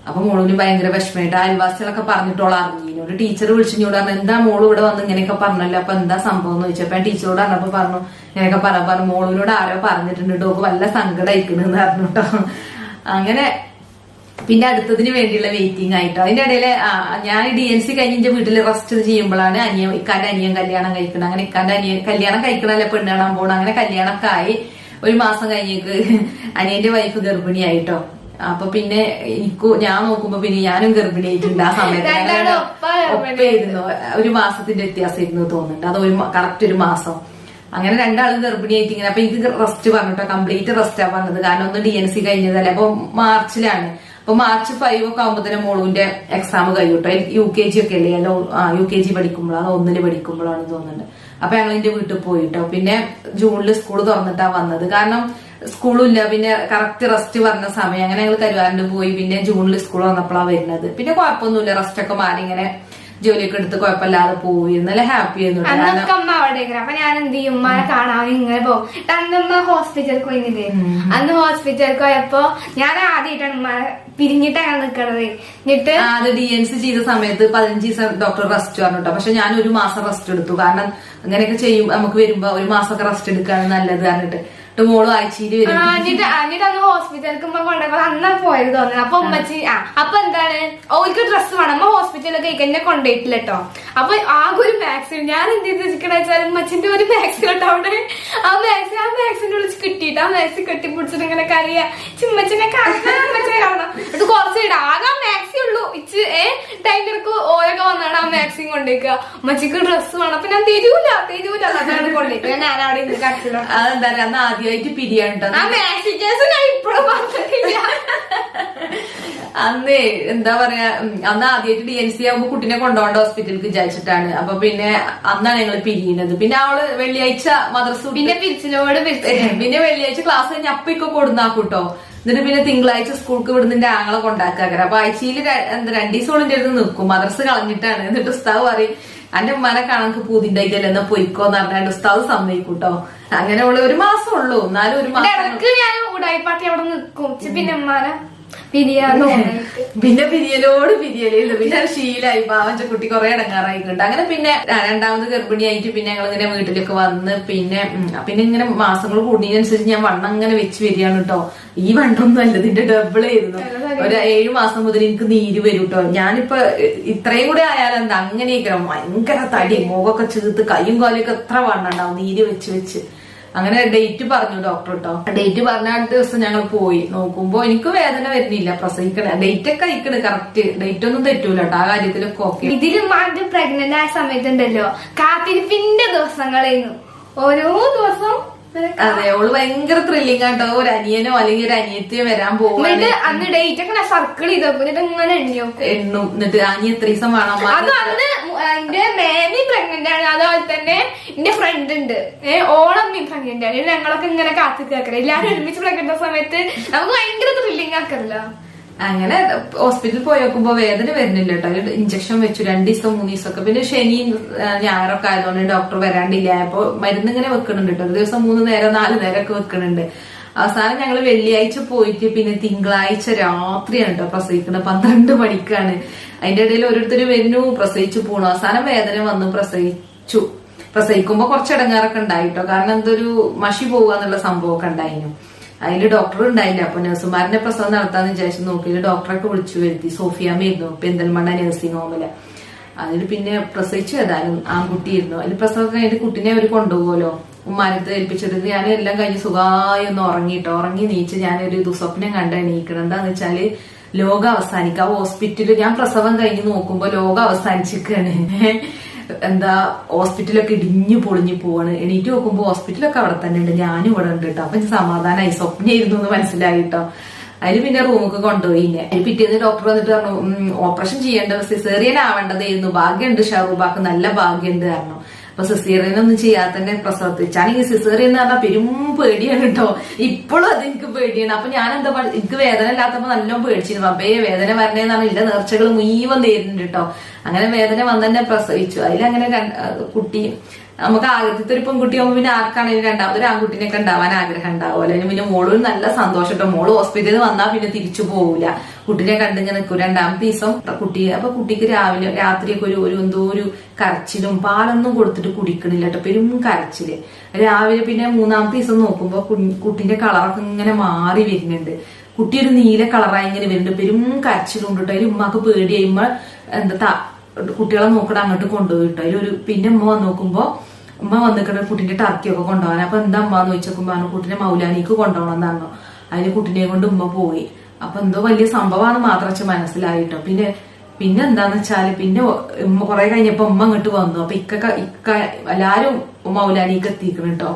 അപ്പൊ മോളിന് ഭയങ്കര വിഷമമായിട്ട് അയൽവാസികളൊക്കെ പറഞ്ഞിട്ടോളം അറിഞ്ഞു. ഒരു ടീച്ചർ വിളിച്ചിഞ്ഞോട് പറഞ്ഞു, എന്താ മോള് ഇവിടെ വന്ന് ഇങ്ങനെയൊക്കെ പറഞ്ഞല്ലോ, അപ്പൊ എന്താ സംഭവം എന്ന് ചോദിച്ചപ്പോ ഞാൻ ടീച്ചറോട് പറഞ്ഞപ്പോ പറഞ്ഞു ഇങ്ങനെയൊക്കെ പറഞ്ഞു മോളിനോട് ആരോ പറഞ്ഞിട്ടുണ്ട് ഡോക്ക് വല്ല സങ്കടം അയക്കണെന്ന് പറഞ്ഞു കേട്ടോ. അങ്ങനെ പിന്നെ അടുത്തതിന് വേണ്ടിയുള്ള വെയിറ്റിംഗ് ആയിട്ടോ. അതിന്റെ ഇടയില് ഞാൻ DNC കഴിഞ്ഞ വീട്ടിൽ റെസ്റ്റ് ചെയ്യുമ്പോഴാണ് ഇക്കാന്റെ അനിയൻ കല്യാണം കഴിക്കണം. അങ്ങനെ ഇക്കാന്റെ അനിയൻ കല്യാണം കഴിക്കണല്ലേ, പെണ്ണ് കാണാൻ പോകണം. അങ്ങനെ കല്യാണമൊക്കെ ആയി 1 മാസം കഴിഞ്ഞേക്ക് അനിയന്റെ വൈഫ് ഗർഭിണിയായിട്ടോ. അപ്പൊ പിന്നെ ഞാൻ നോക്കുമ്പോ പിന്നെ ഞാനും ഗർഭിണിയായിട്ടുണ്ട്. ആ സമയത്ത് ഒപ്പായിരുന്നു. 1 മാസത്തിന്റെ വ്യത്യാസമായിരുന്നു തോന്നുന്നുണ്ട്. അത് കറക്റ്റ് 1 മാസം. അങ്ങനെ രണ്ടാളും ഗർഭിണിയായിട്ട് ഇങ്ങനെ. അപ്പൊ എനിക്ക് റെസ്റ്റ് പറഞ്ഞിട്ടോ, കംപ്ലീറ്റ് റെസ്റ്റാ പറഞ്ഞത്. കാരണം ഒന്ന് DNC കഴിഞ്ഞതല്ലേ. അപ്പൊ മാർച്ചിലാണ്. അപ്പൊ March 5 ഒക്കെ ആകുമ്പോ തന്നെ മോളുവിന്റെ എക്സാം കഴിയൂട്ടോ. UKG ഒക്കെ അല്ലേ, അല്ല UKG പഠിക്കുമ്പോഴാണ്, 1 പഠിക്കുമ്പോഴാണ് തോന്നുന്നുണ്ട്. അപ്പൊ ഞങ്ങൾ എന്റെ വീട്ടിൽ പോയിട്ടോ. പിന്നെ ജൂണിൽ സ്കൂൾ തുറന്നിട്ടാ വന്നത്. കാരണം സ്കൂളും ഇല്ല, പിന്നെ കറക്റ്റ് റെസ്റ്റ് പറഞ്ഞ സമയം. അങ്ങനെ ഞങ്ങൾ കരുവാരണ്ട് പോയി. പിന്നെ ജൂണിൽ സ്കൂൾ വന്നപ്പോഴാണ് വരുന്നത്. പിന്നെ കുഴപ്പമൊന്നുമില്ല, റെസ്റ്റ് ഒക്കെ മാറി ഇങ്ങനെ ജോലിയൊക്കെ എടുത്ത് കുഴപ്പമില്ലാതെ പോയി. നല്ല ഹാപ്പി ആയിരുന്നു. അമ്മ അവിടെ അപ്പൊ ഞാൻ എന്ത് ചെയ്യും, ഉമ്മാനെ കാണാൻ ഇങ്ങനെ പോകും. അന്നമ്മ ഹോസ്പിറ്റലിൽ പോയില്ലേ, അന്ന് ഹോസ്പിറ്റലിൽ പോയപ്പോ ഞാൻ ആദ്യമായിട്ടാണ് ഉമ്മാനെ പിരിഞ്ഞിട്ടാണ് നിക്കണത്. എന്നിട്ട് അത് DNC ചെയ്ത സമയത്ത് 15 ദിവസം ഡോക്ടർ റെസ്റ്റ് പറഞ്ഞിട്ടോ. പക്ഷെ ഞാൻ 1 മാസം റെസ്റ്റ് എടുത്തു. കാരണം അങ്ങനെയൊക്കെ ചെയ്യും, നമുക്ക് വരുമ്പോ 1 മാസമൊക്കെ റെസ്റ്റ് എടുക്കാണ് നല്ലത് പറഞ്ഞിട്ട്. മോള് ആഴ്ചയിൽ വരും. എന്നിട്ട് അന്ന് ഹോസ്പിറ്റലിലേക്ക് കൊണ്ടുപോയപ്പോ അന്നാ പോയത് തോന്നുന്നു. അപ്പൊ ഉമ്മച്ചി അപ്പൊ എന്താണ് ഓൾക്ക് ഡ്രസ്സ് വേണം. അമ്മ ഹോസ്പിറ്റലിലൊക്കെ എന്നെ കൊണ്ടുപോയിട്ടില്ല കേട്ടോ. അപ്പൊ ആകെ ഒരു മാക്സിമം ഞാൻ എന്ത് ചെയ്ത് വെച്ചിക്കണ വെച്ചാൽ ഉമ്മച്ചിന്റെ ഒരു മാക്സി കേട്ടോ അവിടെ. ആ മാക്സിന്റെ വിളിച്ച് കിട്ടിയിട്ട് ആ മാക്സി കെട്ടിപ്പിടിച്ചിട്ട് ഇങ്ങനെ കരയാ, ചിമ്മച്ചിനെ കാണാൻ കാണണം. ഇത് കുറച്ച് ആകെ മാക്സി ഉള്ളൂ. ടൈമിലേക്ക് ഓരൊക്കെ വന്നാണ് ആ മാക്സിം കൊണ്ടേക്കുക. ഉമ്മച്ചിക്ക് ഡ്രസ്സ് വേണം. അപ്പൊ ഞാൻ തരൂല അതാണ് കൊണ്ടേക്കുക. ഞാൻ അവിടെ ഇന്ന് കടച്ചില്ല. അതെന്താ പറയാ, അന്ന് ആദ്യമായിട്ട് പിരിയാണ്ടോ. ആ മാക്സി കേസ് ഞാൻ ഇപ്പോഴും പറഞ്ഞിട്ടില്ല. അന്ന് എന്താ പറയാ, അന്ന് ആദ്യമായിട്ട് DNC ആകുമ്പോ കുട്ടിനെ കൊണ്ടുപോകേണ്ട ഹോസ്പിറ്റലിൽ വിചാരിച്ചിട്ടാണ്. അപ്പൊ പിന്നെ അന്നാണ് ഞങ്ങൾ പിരിയുന്നത്. പിന്നെ അവള് വെള്ളിയാഴ്ച മദ്രസ, പിന്നെ പിരിച്ചിലോട് പിന്നെ വെള്ളിയാഴ്ച ക്ലാസ് കഴിഞ്ഞ് അപ്പൊക്കെ കൊടുന്നാക്കൂട്ടോ. എന്നിട്ട് പിന്നെ തിങ്കളാഴ്ച സ്കൂൾക്ക് വിടുന്നതിന്റെ ആങ്ങളെ കൊണ്ടാക്കാറ്. അപ്പൊ ആഴ്ചയിൽ 2 ദിവസോളിന്റെ അടുത്ത് നിൽക്കും. മദ്രസ കളഞ്ഞിട്ടാണ്. എന്നിട്ട് ഉസ്താവ് പറയും, എന്റെ ഉമ്മാനെ കാണാൻ പൂതിണ്ടായിട്ടല്ല, എന്നാ പൊയ്ക്കോന്ന് പറഞ്ഞാൽ ഉസ്താവ് സമ്മതിക്കൂട്ടോ. അങ്ങനെ ഉള്ള 1 മാസം ഉള്ളൂ. എന്നാലും 1 മാസം ഞാൻ ഉടായിപ്പാട്ടി അവിടെ നിൽക്കും. പിന്നെ ഉമ്മാനെ പിരിയാലോ, പിന്നെ പിരിയലോട് പിരിയലുണ്ട്. പിന്നെ ശീലായി. പാവഞ്ച കുട്ടി കുറെ ഇടങ്ങാറായിട്ടുണ്ട്. അങ്ങനെ പിന്നെ 2ാമത് ഗർഭിണിയായിട്ട് പിന്നെ ഞങ്ങൾ ഇങ്ങനെ വീട്ടിലൊക്കെ വന്ന് പിന്നെ ഇങ്ങനെ മാസങ്ങൾ കൂടുന്നതിനനുസരിച്ച് ഞാൻ വണ്ണം ഇങ്ങനെ വെച്ച് വരികയാണ് കേട്ടോ. ഈ വണ്ണമൊന്നും അല്ല, ഇതിന്റെ ഡബിൾ ആയിരുന്നു. ഒരു 7 മാസം മുതൽ എനിക്ക് നീര് വരും കേട്ടോ. ഞാനിപ്പോ ഇത്രയും കൂടെ ആയാലെന്താ അങ്ങനെയൊക്കെ ഭയങ്കര തടി, മുഖമൊക്കെ ചീർത്ത് കയ്യും കാലൊക്കെ എത്ര വണ്ണം ഉണ്ടാവും നീര് വെച്ച്. അങ്ങനെ ഡേറ്റ് പറഞ്ഞു ഡോക്ടർ കേട്ടോ. ഡേറ്റ് പറഞ്ഞ അടുത്ത ദിവസം ഞങ്ങൾ പോയി നോക്കുമ്പോ എനിക്ക് വേദന വരുന്നില്ല, പ്രസവിക്കണ ഡേറ്റ് ഒക്കെ അയക്കണ് കറക്റ്റ്. ഡേറ്റ് ഒന്നും തെറ്റൂല കേട്ടോ, ആ കാര്യത്തിലൊക്കെ ഓക്കെ. ഇതിലും മാറ്റി പ്രഗ്നന്റ് ആയ സമയത്തുണ്ടല്ലോ കാത്തിരിപ്പിന്റെ ദിവസങ്ങളായിരുന്നു. ഓരോ ദിവസം അതെ, ഓള് ഭയങ്കര ത്രില്ലിംഗ് ആട്ടോ. ഒരു അനിയനോ അല്ലെങ്കിൽ ഒരു അനിയത്തിയോ വരാൻ പോകും. അന്ന് ഡേറ്റ് ഒക്കെ സർക്കിൾ ചെയ്തോക്കും, എന്നിട്ട് ഇങ്ങനെ എണ്ണും. എന്നിട്ട് അനി എത്ര ദിവസം വേണം. അത് അന്ന് എന്റെ മേമി പ്രഗ്നന്റ് ആണ്, അതുപോലെ തന്നെ എന്റെ ഫ്രണ്ട് ഉണ്ട് ഓളമ്മയും പ്രഗ്നന്റ് ആണ്. ഞങ്ങളൊക്കെ ഇങ്ങനെ കാത്തു കേൾക്കല, എല്ലാരും ഒരുമിച്ച് പ്രഗ്നന്റ് സമയത്ത് നമുക്ക് ഭയങ്കര ത്രില്ലിംഗ് ആക്കല്ലോ. അങ്ങനെ ഹോസ്പിറ്റലിൽ പോയി നോക്കുമ്പോ വേദന വരുന്നില്ല കേട്ടോ. ഇഞ്ചക്ഷൻ വെച്ചു 2 ദിവസം 3 ദിവസമൊക്കെ. പിന്നെ ശനി ഞായറൊക്കെ ആയതുകൊണ്ട് ഡോക്ടർ വരാണ്ടില്ല. അപ്പൊ മരുന്ന് ഇങ്ങനെ വെക്കണുണ്ട് കേട്ടോ. ഒരു ദിവസം 3 നേരം 4 നേരമൊക്കെ വെക്കണുണ്ട്. അവസാനം ഞങ്ങള് വെള്ളിയാഴ്ച പോയിട്ട് പിന്നെ തിങ്കളാഴ്ച രാത്രിയാണ് കേട്ടോ പ്രസവിക്കുന്നത്. 12 മണിക്കാണ്. അതിന്റെ ഇടയിൽ ഓരോരുത്തർ വരുന്നു, പ്രസവിച്ചു പോണു. അവസാനം വേദന വന്നു പ്രസവിച്ചു. പ്രസവിക്കുമ്പോ കുറച്ച് ഇടങ്ങാറൊക്കെ ഉണ്ടായിട്ടോ. കാരണം എന്തൊരു മഷി പോവുക എന്നുള്ള സംഭവമൊക്കെ ഉണ്ടായിരുന്നു. അതില് ഡോക്ടർ ഉണ്ടായില്ല. അപ്പൊ നഴ്സുമാരുടെ പ്രസവം നടത്താന്ന് വിചാരിച്ചു നോക്കിയിട്ട് ഡോക്ടറൊക്കെ വിളിച്ചു വരുത്തി. സോഫിയാമ്മയായിരുന്നു പെരിന്തൽമണ്ണ നഴ്സിംഗ് ഹോമില്. അതിൽ പിന്നെ പ്രസവിച്ചു ഏതായാലും ആൺകുട്ടിയായിരുന്നു. അതിൽ പ്രസവം കഴിഞ്ഞിട്ട് കുട്ടിനെ അവർ കൊണ്ടുപോകുമല്ലോ, ഉമ്മാനത്ത് ഏൽപ്പിച്ചിട്ട് ഞാൻ എല്ലാം കഴിഞ്ഞ് സുഖമായി ഒന്ന് ഉറങ്ങിട്ടോ. ഉറങ്ങി നീച്ച് ഞാനൊരു ദുസ്വപ്നം കണ്ട എണീക്കണം. എന്താന്ന് വെച്ചാല് ലോകം അവസാനിക്കുക. ഹോസ്പിറ്റലിൽ ഞാൻ പ്രസവം കഴിഞ്ഞ് നോക്കുമ്പോ ലോകം അവസാനിച്ചിരിക്കാണ്. എന്താ ഹോസ്പിറ്റലൊക്കെ ഇടിഞ്ഞു പൊളിഞ്ഞു പോവാണ്. എണീറ്റ് നോക്കുമ്പോ ഹോസ്പിറ്റലൊക്കെ അവിടെ തന്നെ ഉണ്ട്, ഞാനും ഇവിടെ ഉണ്ട് കേട്ടോ. അപ്പൊ സമാധാനമായി, സ്വപ്നമായിരുന്നു എന്ന് മനസ്സിലായിട്ടോ. അതിൽ പിന്നെ റൂമൊക്കെ കൊണ്ടുപോയി. അതിൽ പിറ്റേന്ന് ഡോക്ടർ വന്നിട്ട് പറഞ്ഞു ഓപ്പറേഷൻ ചെയ്യേണ്ട, സിസേറിയൻ ആവേണ്ടതായിരുന്നു, ഭാഗ്യമുണ്ട് ഷാറൂബാക്ക്, നല്ല ഭാഗ്യമുണ്ട് കാരണം. അപ്പൊ സിസേറിയൻ ഒന്നും ചെയ്യാത്തന്നെ പ്രസവത്തിച്ചാണെങ്കിൽ സിസേറിയൻ എന്ന് പറഞ്ഞാൽ പെരും പേടിയാണ് കേട്ടോ. ഇപ്പോഴും അത് എനിക്ക് പേടിയാണ്. അപ്പൊ ഞാൻ എന്താ എനിക്ക് വേദന ഇല്ലാത്തപ്പോ നല്ലോണം പേടിച്ചിരുന്നു. അപ്പേ വേദന വരണേന്ന് പറഞ്ഞാൽ ഇല്ല നേർച്ചകൾ മുഴുവൻ തരുന്നുണ്ട് കേട്ടോ. അങ്ങനെ വേദന വന്ന് തന്നെ പ്രസവിച്ചു. അതിലങ്ങനെ കുട്ടി നമുക്ക് ആദ്യത്തെ ഒരു പെൺകുട്ടിയാകുമ്പോൾ പിന്നെ ആർക്കാണെങ്കിലും രണ്ടാമതൊരു ആൺകുട്ടിനൊക്കെ ഉണ്ടാവാൻ ആഗ്രഹം ഉണ്ടാവുമല്ലോ. അതിന് പിന്നെ മോള് നല്ല സന്തോഷം കേട്ടോ. മോള് ഹോസ്പിറ്റലിൽ നിന്ന് വന്നാൽ പിന്നെ തിരിച്ചു പോകൂല, കുട്ടിനെ കണ്ടിങ്ങനെ നിൽക്കും. 2ാമത്തെ ദിവസം കുട്ടി അപ്പൊ കുട്ടിക്ക് രാത്രിയൊക്കെ എന്തോ ഒരു കരച്ചിലും പാലൊന്നും കൊടുത്തിട്ട് കുടിക്കണില്ല കേട്ടോ, പെരും കരച്ചില്. രാവിലെ പിന്നെ 3ാമത്തെ ദിവസം നോക്കുമ്പോ കുട്ടിന്റെ കളറൊക്കെ ഇങ്ങനെ മാറി വരുന്നുണ്ട്. കുട്ടി ഒരു നീല കളറായി ഇങ്ങനെ വരുന്നുണ്ട്, പെരും കരച്ചിലുണ്ട് കേട്ടോ. അതിൽ ഉമ്മാക്ക് പേടിയായിമ്മ എന്താ കുട്ടികളെ നോക്കണ അങ്ങോട്ട് കൊണ്ടുപോയി കേട്ടോ. അതിലൊരു പിന്നെ ഉമ്മ വന്ന് നോക്കുമ്പോ ഉമ്മ വന്നിട്ട് കുട്ടിന്റെ ടർക്കിയൊക്കെ കൊണ്ടുപോകാൻ. അപ്പൊ എന്താ അമ്മ എന്ന് ചോദിച്ചപ്പോ കുട്ടിനെ മൗലാനിക്ക് കൊണ്ടുപോകണം എന്നാണോ. അതിന് കുട്ടിനെ കൊണ്ട് ഉമ്മ പോയി. അപ്പൊ എന്തോ വലിയ സംഭവമാണ് മാത്രം മനസ്സിലായിട്ടോ. പിന്നെ എന്താന്ന് വെച്ചാല് പിന്നെ ഉമ്മ കുറെ കഴിഞ്ഞപ്പോ ഉമ്മ അങ്ങോട്ട് വന്നു. അപ്പൊ ഇക്ക എല്ലാരും മൗലാനിക്ക് എത്തിക്കണം കേട്ടോ.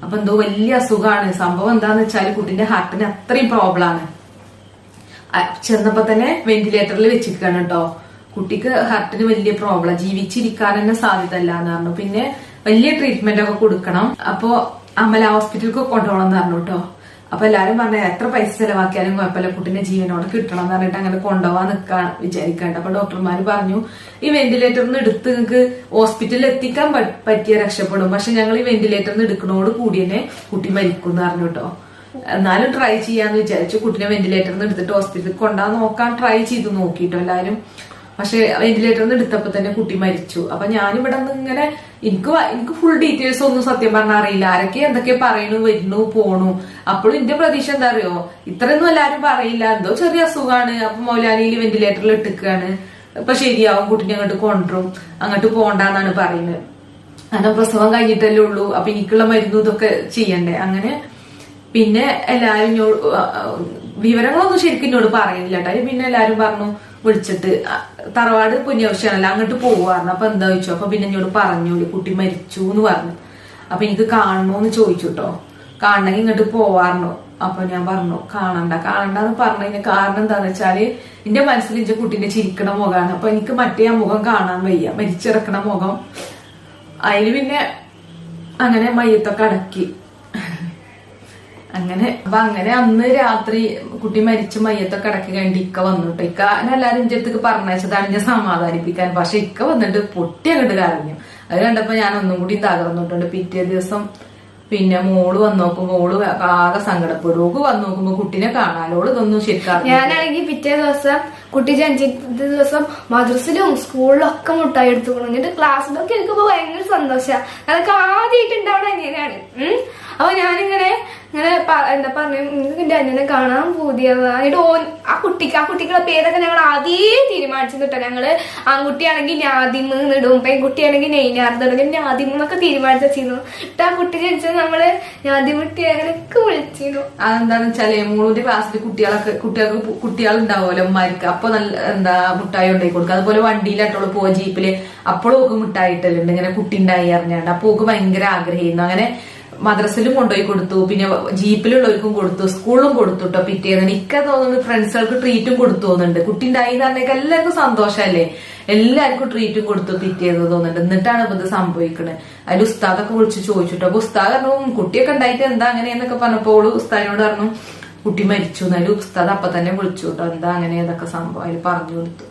അപ്പൊ എന്തോ വലിയ അസുഖമാണ്. സംഭവം എന്താന്ന് വെച്ചാല് കുട്ടിന്റെ ഹാർട്ടിന് അത്രയും പ്രോബ്ലമാണ്. ചെന്നപ്പോ തന്നെ വെന്റിലേറ്ററിൽ വെച്ചിരിക്കാണ് കേട്ടോ. കുട്ടിക്ക് ഹാർട്ടിന് വലിയ പ്രോബ്ലം, ജീവിച്ചിരിക്കാൻ തന്നെ സാധ്യത അല്ല എന്ന് പറഞ്ഞു. പിന്നെ വലിയ ട്രീറ്റ്മെന്റ് ഒക്കെ കൊടുക്കണം. അപ്പൊ അമല ഹോസ്പിറ്റലിലേക്ക് കൊണ്ടുപോകണം എന്ന് പറഞ്ഞു കേട്ടോ. അപ്പൊ എല്ലാരും പറഞ്ഞ എത്ര പൈസ ചെലവാക്കിയാലും കുഴപ്പമില്ല, കുട്ടിന്റെ ജീവനോട് കിട്ടണം എന്ന് പറഞ്ഞിട്ട് അങ്ങനെ കൊണ്ടുപോകാൻ നിൽക്കാൻ വിചാരിക്കണ്ട. അപ്പൊ ഡോക്ടർമാര് പറഞ്ഞു ഈ വെന്റിലേറ്ററിൽ നിന്ന് എടുത്ത് നിങ്ങൾക്ക് ഹോസ്പിറ്റലിൽ എത്തിക്കാൻ പറ്റിയ രക്ഷപ്പെടും, പക്ഷെ ഞങ്ങൾ ഈ വെന്റിലേറ്ററിൽ നിന്ന് എടുക്കണോട് കൂടി തന്നെ കുട്ടി മരിക്കും എന്ന് പറഞ്ഞു കേട്ടോ. എന്നാലും ട്രൈ ചെയ്യാന്ന് വിചാരിച്ചു. കുട്ടിനെ വെന്റിലേറ്ററിൽ നിന്ന് എടുത്തിട്ട് ഹോസ്പിറ്റലിൽ കൊണ്ടുപോകാൻ നോക്കാൻ ട്രൈ ചെയ്തു നോക്കിട്ടോ എല്ലാരും. പക്ഷെ വെന്റിലേറ്ററിൽ നിന്ന് എടുത്തപ്പോ തന്നെ കുട്ടി മരിച്ചു. അപ്പൊ ഞാനിവിടെ നിന്ന് ഇങ്ങനെ എനിക്ക് ഫുൾ ഡീറ്റെയിൽസ് ഒന്നും സത്യം പറഞ്ഞാൽ അറിയില്ല. ആരൊക്കെ എന്തൊക്കെ പറയണു, വരുന്നു, പോണു. അപ്പോഴും എന്റെ പ്രതീക്ഷ എന്താ അറിയോ, ഇത്രയൊന്നും എല്ലാരും പറയില്ല, എന്തോ ചെറിയ അസുഖമാണ്, അപ്പൊ മൗലാനിയിൽ വെന്റിലേറ്ററിൽ ഇട്ടിക്കുകയാണ്, ഇപ്പൊ ശരിയാവും, കുട്ടിനെ അങ്ങോട്ട് കൊണ്ടുവരും, അങ്ങോട്ട് പോണ്ടെന്നാണ് പറയുന്നത്. അങ്ങനെ പ്രസവം കഴിഞ്ഞിട്ടല്ലേ ഉള്ളൂ, അപ്പൊ എനിക്കുള്ള മരുന്നും ഇതൊക്കെ ചെയ്യണ്ടേ. അങ്ങനെ പിന്നെ എല്ലാരും വിവരങ്ങളൊന്നും ശരിക്കും എന്നോട് പറയുന്നില്ല കേട്ടോ. പിന്നെ എല്ലാരും പറഞ്ഞു വിളിച്ചിട്ട് തറവാട് പുണ്യാവശ്യമാണല്ലോ അങ്ങോട്ട് പോവാറുണ്ട്. അപ്പൊ എന്താ ചോദിച്ചു. അപ്പൊ പിന്നെ എന്നോട് പറഞ്ഞു കുട്ടി മരിച്ചു എന്ന് പറഞ്ഞു. അപ്പൊ എനിക്ക് കാണണോന്ന് ചോദിച്ചു കേട്ടോ. കാണണമെങ്കിൽ ഇങ്ങോട്ട് പോവാറുണ്ടോ. അപ്പൊ ഞാൻ പറഞ്ഞു കാണണ്ടെന്ന് പറഞ്ഞതിന് കാരണം എന്താന്ന് വെച്ചാല് എന്റെ മനസ്സിൽ എന്റെ കുട്ടീന്റെ ചിരിക്കണ മുഖമാണ്. അപ്പൊ എനിക്ക് മറ്റേ ആ മുഖം കാണാൻ വയ്യ, മരിച്ചിറക്കണ മുഖം. അതില് പിന്നെ അങ്ങനെ മയ്യത്തൊക്കെ അടക്കി. അങ്ങനെ അന്ന് രാത്രി കുട്ടി മരിച്ച് മയ്യത്തൊക്കെ അടക്കി കഴിഞ്ഞിട്ട് ഇക്ക വന്നിട്ട് ഇക്ക എല്ലാരും എന്റെ അടുത്തേക്ക് പറഞ്ഞതാണ് എന്നെ സമാധാനിപ്പിക്കാൻ. പക്ഷെ ഇക്ക വന്നിട്ട് പൊട്ടി അങ്ങോട്ട് കരഞ്ഞു. അത് കണ്ടപ്പോ ഞാൻ ഒന്നും കൂടി തകർന്നിട്ടുണ്ട്. പിറ്റേ ദിവസം പിന്നെ മോള് വന്ന് നോക്കുമ്പോ മോള് ആകെ സങ്കടപ്പെടും. ഓക്ക് വന്ന് നോക്കുമ്പോ കുട്ടിനെ കാണാലോള് ഇതൊന്നും ശരിക്കും. ഞാനാണെങ്കിൽ പിറ്റേ ദിവസം കുട്ടി ജനിച്ച ദിവസം മദ്രസിലും സ്കൂളിലും ഒക്കെ മുട്ടായി എടുത്തു കൊണ്ടിട്ട് ക്ലാസ്സിലൊക്കെ എനിക്കിപ്പോ ഭയങ്കര സന്തോഷമാണ്. അതൊക്കെ ആദ്യമായിട്ട് ഉണ്ടാവണ അനിയനാണ്. അപ്പൊ ഞാനിങ്ങനെ എന്താ പറഞ്ഞു, നിങ്ങൾക്ക് എന്റെ അനിയനെ കാണാൻ പൂതിയായിട്ട് ആ കുട്ടിക്കുള്ള പേരൊക്കെ ഞങ്ങൾ ആദ്യമേ തീരുമാനിച്ചിട്ടോ. ഞങ്ങള് ആൺകുട്ടിയാണെങ്കിൽ ഞാദിമ് ഇടും, പെൺകുട്ടിയാണെങ്കിൽ നെയ്നാർദിടും, ഞാദിമെന്നൊക്കെ തീരുമാനിച്ചു വെച്ചിരുന്നു. എന്നിട്ട് ആ കുട്ടി ജനിച്ചത് നമ്മള് ഞാദിമുട്ടി അങ്ങനെയൊക്കെ വിളിച്ചിരുന്നു. അതെന്താന്ന് വെച്ചാല് മോളുടെ ക്ലാസ്സിൽ കുട്ടികളുണ്ടാവുമല്ലോ ഉമ്മാർക്ക്. അപ്പൊ നല്ല മുട്ടായി ഉണ്ടായി കൊടുക്കുക. അതുപോലെ വണ്ടിയിലായിട്ടുള്ള പോവാ ജീപ്പില്, അപ്പോഴും ഓക്ക് മുട്ടായി ഇട്ടലുണ്ട് ഇങ്ങനെ കുട്ടി ഉണ്ടായി അറിഞ്ഞാണ്ട്. അപ്പൊ ഓക്ക് ഭയങ്കര ആഗ്രഹിക്കുന്നു. അങ്ങനെ മദ്രസയിലും കൊണ്ടുപോയി കൊടുത്തു, പിന്നെ ജീപ്പിലുള്ളവർക്കും കൊടുത്തു, സ്കൂളിലും കൊടുത്തു കേട്ടോ. പിറ്റേന്ന് എനിക്ക് തോന്നുന്നു ഫ്രണ്ട്സുകൾക്ക് ട്രീറ്റും കൊടുത്തു തോന്നുന്നുണ്ട്. കുട്ടി ഉണ്ടായി എന്ന് പറഞ്ഞാൽ എല്ലാവർക്കും സന്തോഷമല്ലേ, എല്ലാവർക്കും ട്രീറ്റും കൊടുത്തു പിറ്റേന്ന് തോന്നുന്നുണ്ട്. എന്നിട്ടാണ് ഇപ്പൊ ഇത് സംഭവിക്കുന്നത്. അതിൽ ഉസ്താദൊക്കെ വിളിച്ച് ചോദിച്ചിട്ടോ. അപ്പൊ ഉസ്താദ് പറഞ്ഞു കുട്ടിയൊക്കെ ഉണ്ടായിട്ട് എന്താ അങ്ങനെയെന്നൊക്കെ പറഞ്ഞപ്പോൾ ഉസ്താദിനോട് പറഞ്ഞു കുട്ടി മരിച്ചു. എന്നാലും ഉസ്താദ് അപ്പൊ തന്നെ വിളിച്ചു കേട്ടോ, എന്താ അങ്ങനെ ഏതൊക്കെ സംഭവം അതിൽ പറഞ്ഞു കൊടുത്തു.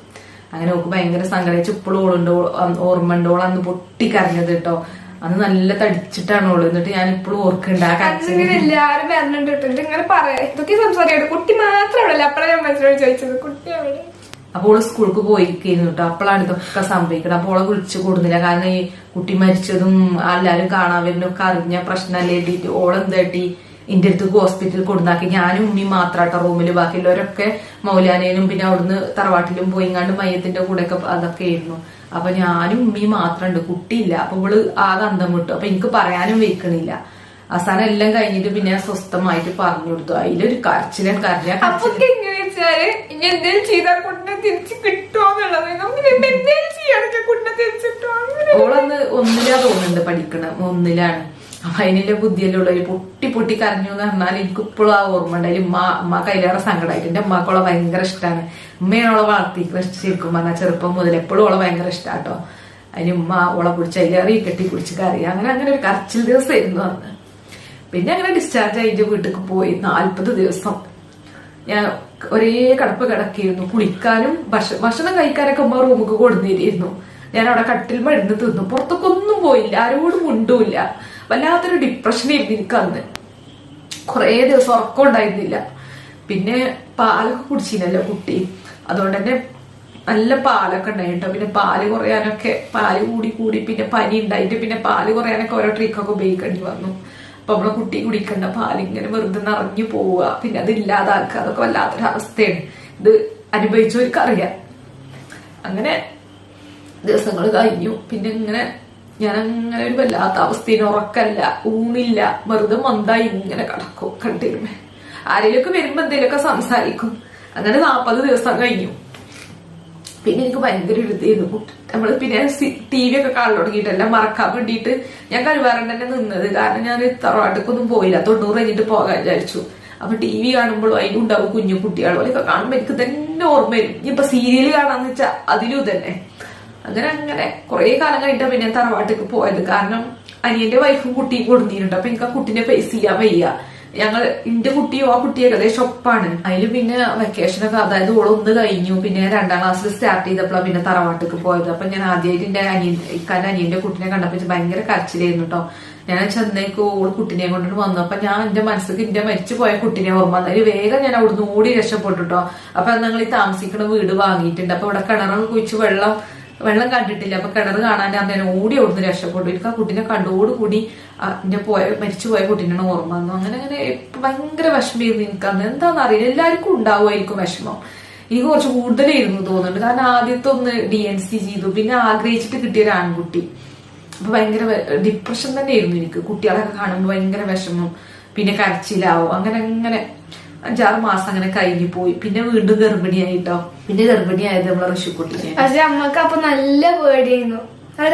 അങ്ങനെ ഓക്ക് ഭയങ്കര സങ്കടിച്ച് ഇപ്പോഴും ഓളുണ്ട്, ഓർമ്മ ഉണ്ട്. ഓളന്ന് പൊട്ടിക്കരഞ്ഞത് കേട്ടോ. അന്ന് നല്ല തടിച്ചിട്ടാണ് ഓള്. എന്നിട്ട് ഞാൻ ഇപ്പോഴും ഓർക്കുന്നുണ്ട് ആ കരച്ചിൽ. എല്ലാരും വരണുണ്ട് കേട്ടോ, ഇങ്ങനെ പറയാ ഇതൊക്കെ സംസാരിക്കട്ടെ. കുട്ടി മാത്രമല്ല, അപ്പഴാണ് ഞാൻ മനസ്സിലോട് ചോദിച്ചത് കുട്ടി എവിടെ. അപ്പോൾ ഓള് സ്കൂൾക്ക് പോയിരിക്കുന്നു കേട്ടോ. അപ്പോഴാണ് ഇതൊക്കെ സംഭവിക്കണം. അപ്പോൾ ഓളെ വിളിച്ചു കൊടുന്നില്ല. കാരണം ഈ കുട്ടി മരിച്ചതും എല്ലാരും കാണാൻ വരുന്നൊക്കെ അറിഞ്ഞ പ്രശ്നമല്ലേ എഴുതിയിട്ട് ഓളെന്താട്ടി എന്റെ അടുത്ത് ഹോസ്പിറ്റലിൽ കൊണ്ടുനാക്കി. ഞാനും ഉമ്മയും മാത്രാട്ടോ റൂമില്, ബാക്കിയുള്ളവരൊക്കെ മൗലാനയിലും പിന്നെ അവിടുന്ന് തറവാട്ടിലും പോയിങ്ങാണ്ട് മയ്യത്തിന്റെ കൂടെ ഒക്കെ അതൊക്കെ ആയിരുന്നു. അപ്പൊ ഞാനും ഉമ്മയും മാത്രമുണ്ട്, കുട്ടിയില്ല. അപ്പൊ ഇവള് ആകെ അന്തം വിട്ടു. അപ്പൊ എനിക്ക് പറയാനും വെക്കണില്ല. അവസാനം എല്ലാം കഴിഞ്ഞിട്ട് പിന്നെ സ്വസ്ഥമായിട്ട് പറഞ്ഞു കൊടുത്തു. അതിലൊരു കരച്ചിലും കരഞ്ഞ വെച്ചാല് ഇനി എന്തെങ്കിലും ചെയ്താൽ കുട്ടിനെ തിരിച്ച് കിട്ടുമോന്നുള്ളത് നമുക്ക് എന്തെങ്കിലും ചെയ്യാനൊക്കെ കുട്ടിനെ തിരിച്ചിട്ടോ. ഓളന്ന് ഒന്നിലാ തോന്നുന്നുണ്ട്, പഠിക്കണം ഒന്നിലാണ്. അപ്പൊ അതിനുള്ള ബുദ്ധിയെല്ലാം ഉള്ളവര് പൊട്ടി കരഞ്ഞു എന്ന് പറഞ്ഞാൽ എനിക്ക് ഇപ്പോഴും ആ ഓർമ്മ ഉണ്ട്. അതിൽ ഉമ്മ കൈലേറെ സങ്കടമായിട്ട്. എന്റെ ഉമ്മാക്കോളെ ഭയങ്കര ഇഷ്ടമാണ്. ഉമ്മയാണ് ഓളെ വളർത്തിക്ക് ശരിക്കും പറഞ്ഞാൽ ചെറുപ്പം മുതൽ എപ്പോഴും ഓളെ ഭയങ്കര ഇഷ്ടാട്ടോ. അതിന് ഉമ്മ ഓളെ പിടിച്ച് അതിലേറെ കെട്ടി പിടിച്ച് കരയുക. അങ്ങനെ ഒരു കരച്ചിൽ ദിവസമായിരുന്നു അന്ന്. പിന്നെ അങ്ങനെ ഡിസ്ചാർജ് ആയിട്ട് വീട്ടിലേക്ക് പോയി. 40 ദിവസം ഞാൻ ഒരേ കിടപ്പ് കിടക്കിയിരുന്നു. കുളിക്കാനും ഭക്ഷണം കഴിക്കാനൊക്കെ ഉമ്മ റൂമുക്ക് കൊടുന്നിരുന്നു. ഞാൻ അവിടെ കട്ടിൽ മരുന്ന് തിന്നു. പുറത്തൊക്കെ ഒന്നും പോയില്ല, ആരോടും മുണ്ടുമില്ല. വല്ലാത്തൊരു ഡിപ്രഷനായിരുന്നു എനിക്ക് അന്ന്. കുറേ ദിവസം ഉറക്കം ഉണ്ടായിരുന്നില്ല. പിന്നെ പാലൊക്കെ കുടിച്ചില്ലല്ലോ കുട്ടി, അതുകൊണ്ട് തന്നെ നല്ല പാലൊക്കെ ഉണ്ടായിട്ടോ. പിന്നെ പാല് കുറയാനൊക്കെ പാല് കൂടി പിന്നെ പനി ഉണ്ടായിട്ട് പിന്നെ പാല് കുറയാനൊക്കെ ഓരോ ട്രിക്കൊക്കെ ഉപയോഗിക്കേണ്ടി വന്നു. അപ്പൊ നമ്മളെ കുട്ടി കുടിക്കേണ്ട പാലിങ്ങനെ വെറുതെ നിറഞ്ഞു പോവുക, പിന്നെ അത് ഇല്ലാതാക്കുക, അതൊക്കെ വല്ലാത്തൊരവസ്ഥയാണ്. ഇത് അനുഭവിച്ചവർക്ക് അറിയാം. അങ്ങനെ ദിവസങ്ങൾ കഴിഞ്ഞു. പിന്നെ ഇങ്ങനെ ഞാനങ്ങനെ ഒരു വല്ലാത്ത അവസ്ഥയിൽ ഉറക്കല്ല, ഊണില്ല, വെറുതെ മന്തായി ഇങ്ങനെ കിടക്കും കണ്ടിരുമേ. ആരെങ്കിലൊക്കെ വരുമ്പോ എന്തെങ്കിലുമൊക്കെ സംസാരിക്കും. അങ്ങനെ 40 ദിവസം കഴിഞ്ഞു. പിന്നെ എനിക്ക് ഭയങ്കര ഇതായിരുന്നു. നമ്മള് പിന്നെ TV ഒക്കെ കാണാൻ തുടങ്ങിയിട്ടെല്ലാം മറക്കാൻ വേണ്ടിയിട്ട് ഞാൻ കരുവാറുണ്ട് തന്നെ നിന്നത്. കാരണം ഞാൻ തറവാട്ടിക്കൊന്നും പോയില്ല, 90 കഴിഞ്ഞിട്ട് പോകാൻ വിചാരിച്ചു. അപ്പൊ TV കാണുമ്പോഴും അതിലും ഉണ്ടാവും കുഞ്ഞു കുട്ടികളും ഒക്കെ കാണുമ്പോ എനിക്ക് തന്നെ ഓർമ്മ വരും. ഇനിയിപ്പൊ സീരിയൽ കാണാന്ന് വെച്ചാൽ അതിലും തന്നെ. അങ്ങനെ കുറെ കാലം കഴിഞ്ഞിട്ടാ പിന്നെ തറവാട്ടിക്ക് പോയത്. കാരണം അനിയന്റെ വൈഫും കുട്ടിയും കൊടുത്തിട്ടുണ്ട്. അപ്പൊ എനിക്ക് ആ കുട്ടീനെ ഫേസ് ചെയ്യാൻ വയ്യ. എന്റെ കുട്ടിയോ ആ കുട്ടി ഏകദേശം ഒപ്പാണ്. അതില് പിന്നെ വെക്കേഷനൊക്കെ, അതായത് ഓളൊന്ന് കഴിഞ്ഞു. പിന്നെ 2ാം ക്ലാസ്സിൽ സ്റ്റാർട്ട് ചെയ്തപ്പോഴാണ് പിന്നെ തറവാട്ടിക്ക് പോയത്. അപ്പൊ ഞാൻ ആദ്യമായിട്ട് എന്റെ അനിയന്റെ കുട്ടിനെ കണ്ടപ്പോ ഭയങ്കര കരച്ചിലായിരുന്നു കേട്ടോ. ഞാൻ ചെന്നൈക്ക് ഓള് കുട്ടിനെ കൊണ്ടിട്ട് വന്നു. അപ്പൊ ഞാൻ എന്റെ മനസ്സിലേക്ക് എന്റെ മരിച്ചു പോയ കുട്ടിനെ ഓർമ്മ വന്നു. വേഗം ഞാൻ അവിടുന്ന് ഓടി രക്ഷപ്പെട്ടു കേട്ടോ. അപ്പൊ ഞങ്ങൾ ഈ താമസിക്കുന്ന വീട് വാങ്ങിയിട്ടുണ്ട്. അപ്പൊ ഇവിടെ കിണറൊക്കെ കുഴിച്ച് വെള്ളം കണ്ടിട്ടില്ല. അപ്പൊ കിണർ കാണാൻ അന്നേരം ഓടി അവിടുന്ന് രക്ഷപ്പെട്ടു. എനിക്ക് ആ കുട്ടീനെ കണ്ടോടുകൂടി എന്റെ മരിച്ചുപോയ കുട്ടീനാണ് ഓർമ്മ വന്നു. അങ്ങനെ ഭയങ്കര വിഷമമായിരുന്നു എനിക്കന്ന്. എന്താണെന്ന് അറിയില്ല, എല്ലാവർക്കും ഉണ്ടാവുമായിരിക്കും വിഷമം. എനിക്ക് കുറച്ച് കൂടുതലായിരുന്നു തോന്നുന്നുണ്ട്. കാരണം ആദ്യത്തെ ഒന്ന് DNC ചെയ്തു, പിന്നെ ആഗ്രഹിച്ചിട്ട് കിട്ടിയ ഒരു ആൺകുട്ടി. അപ്പൊ ഭയങ്കര ഡിപ്രഷൻ തന്നെയായിരുന്നു എനിക്ക്. കുട്ടികളൊക്കെ കാണുമ്പോൾ ഭയങ്കര വിഷമം, പിന്നെ കരച്ചിലാവും. അങ്ങനെ 5-6 മാസം അങ്ങനെ കഴിഞ്ഞു പോയി. പിന്നെ വീണ്ടും ഗർഭിണിയായിട്ടോ. പിന്നെ ഗർഭിണിയായത് നമ്മളെ ഋഷിക്കുട്ടിനെ. പക്ഷെ അമ്മക്ക് അപ്പൊ നല്ല പേടിയായിരുന്നു.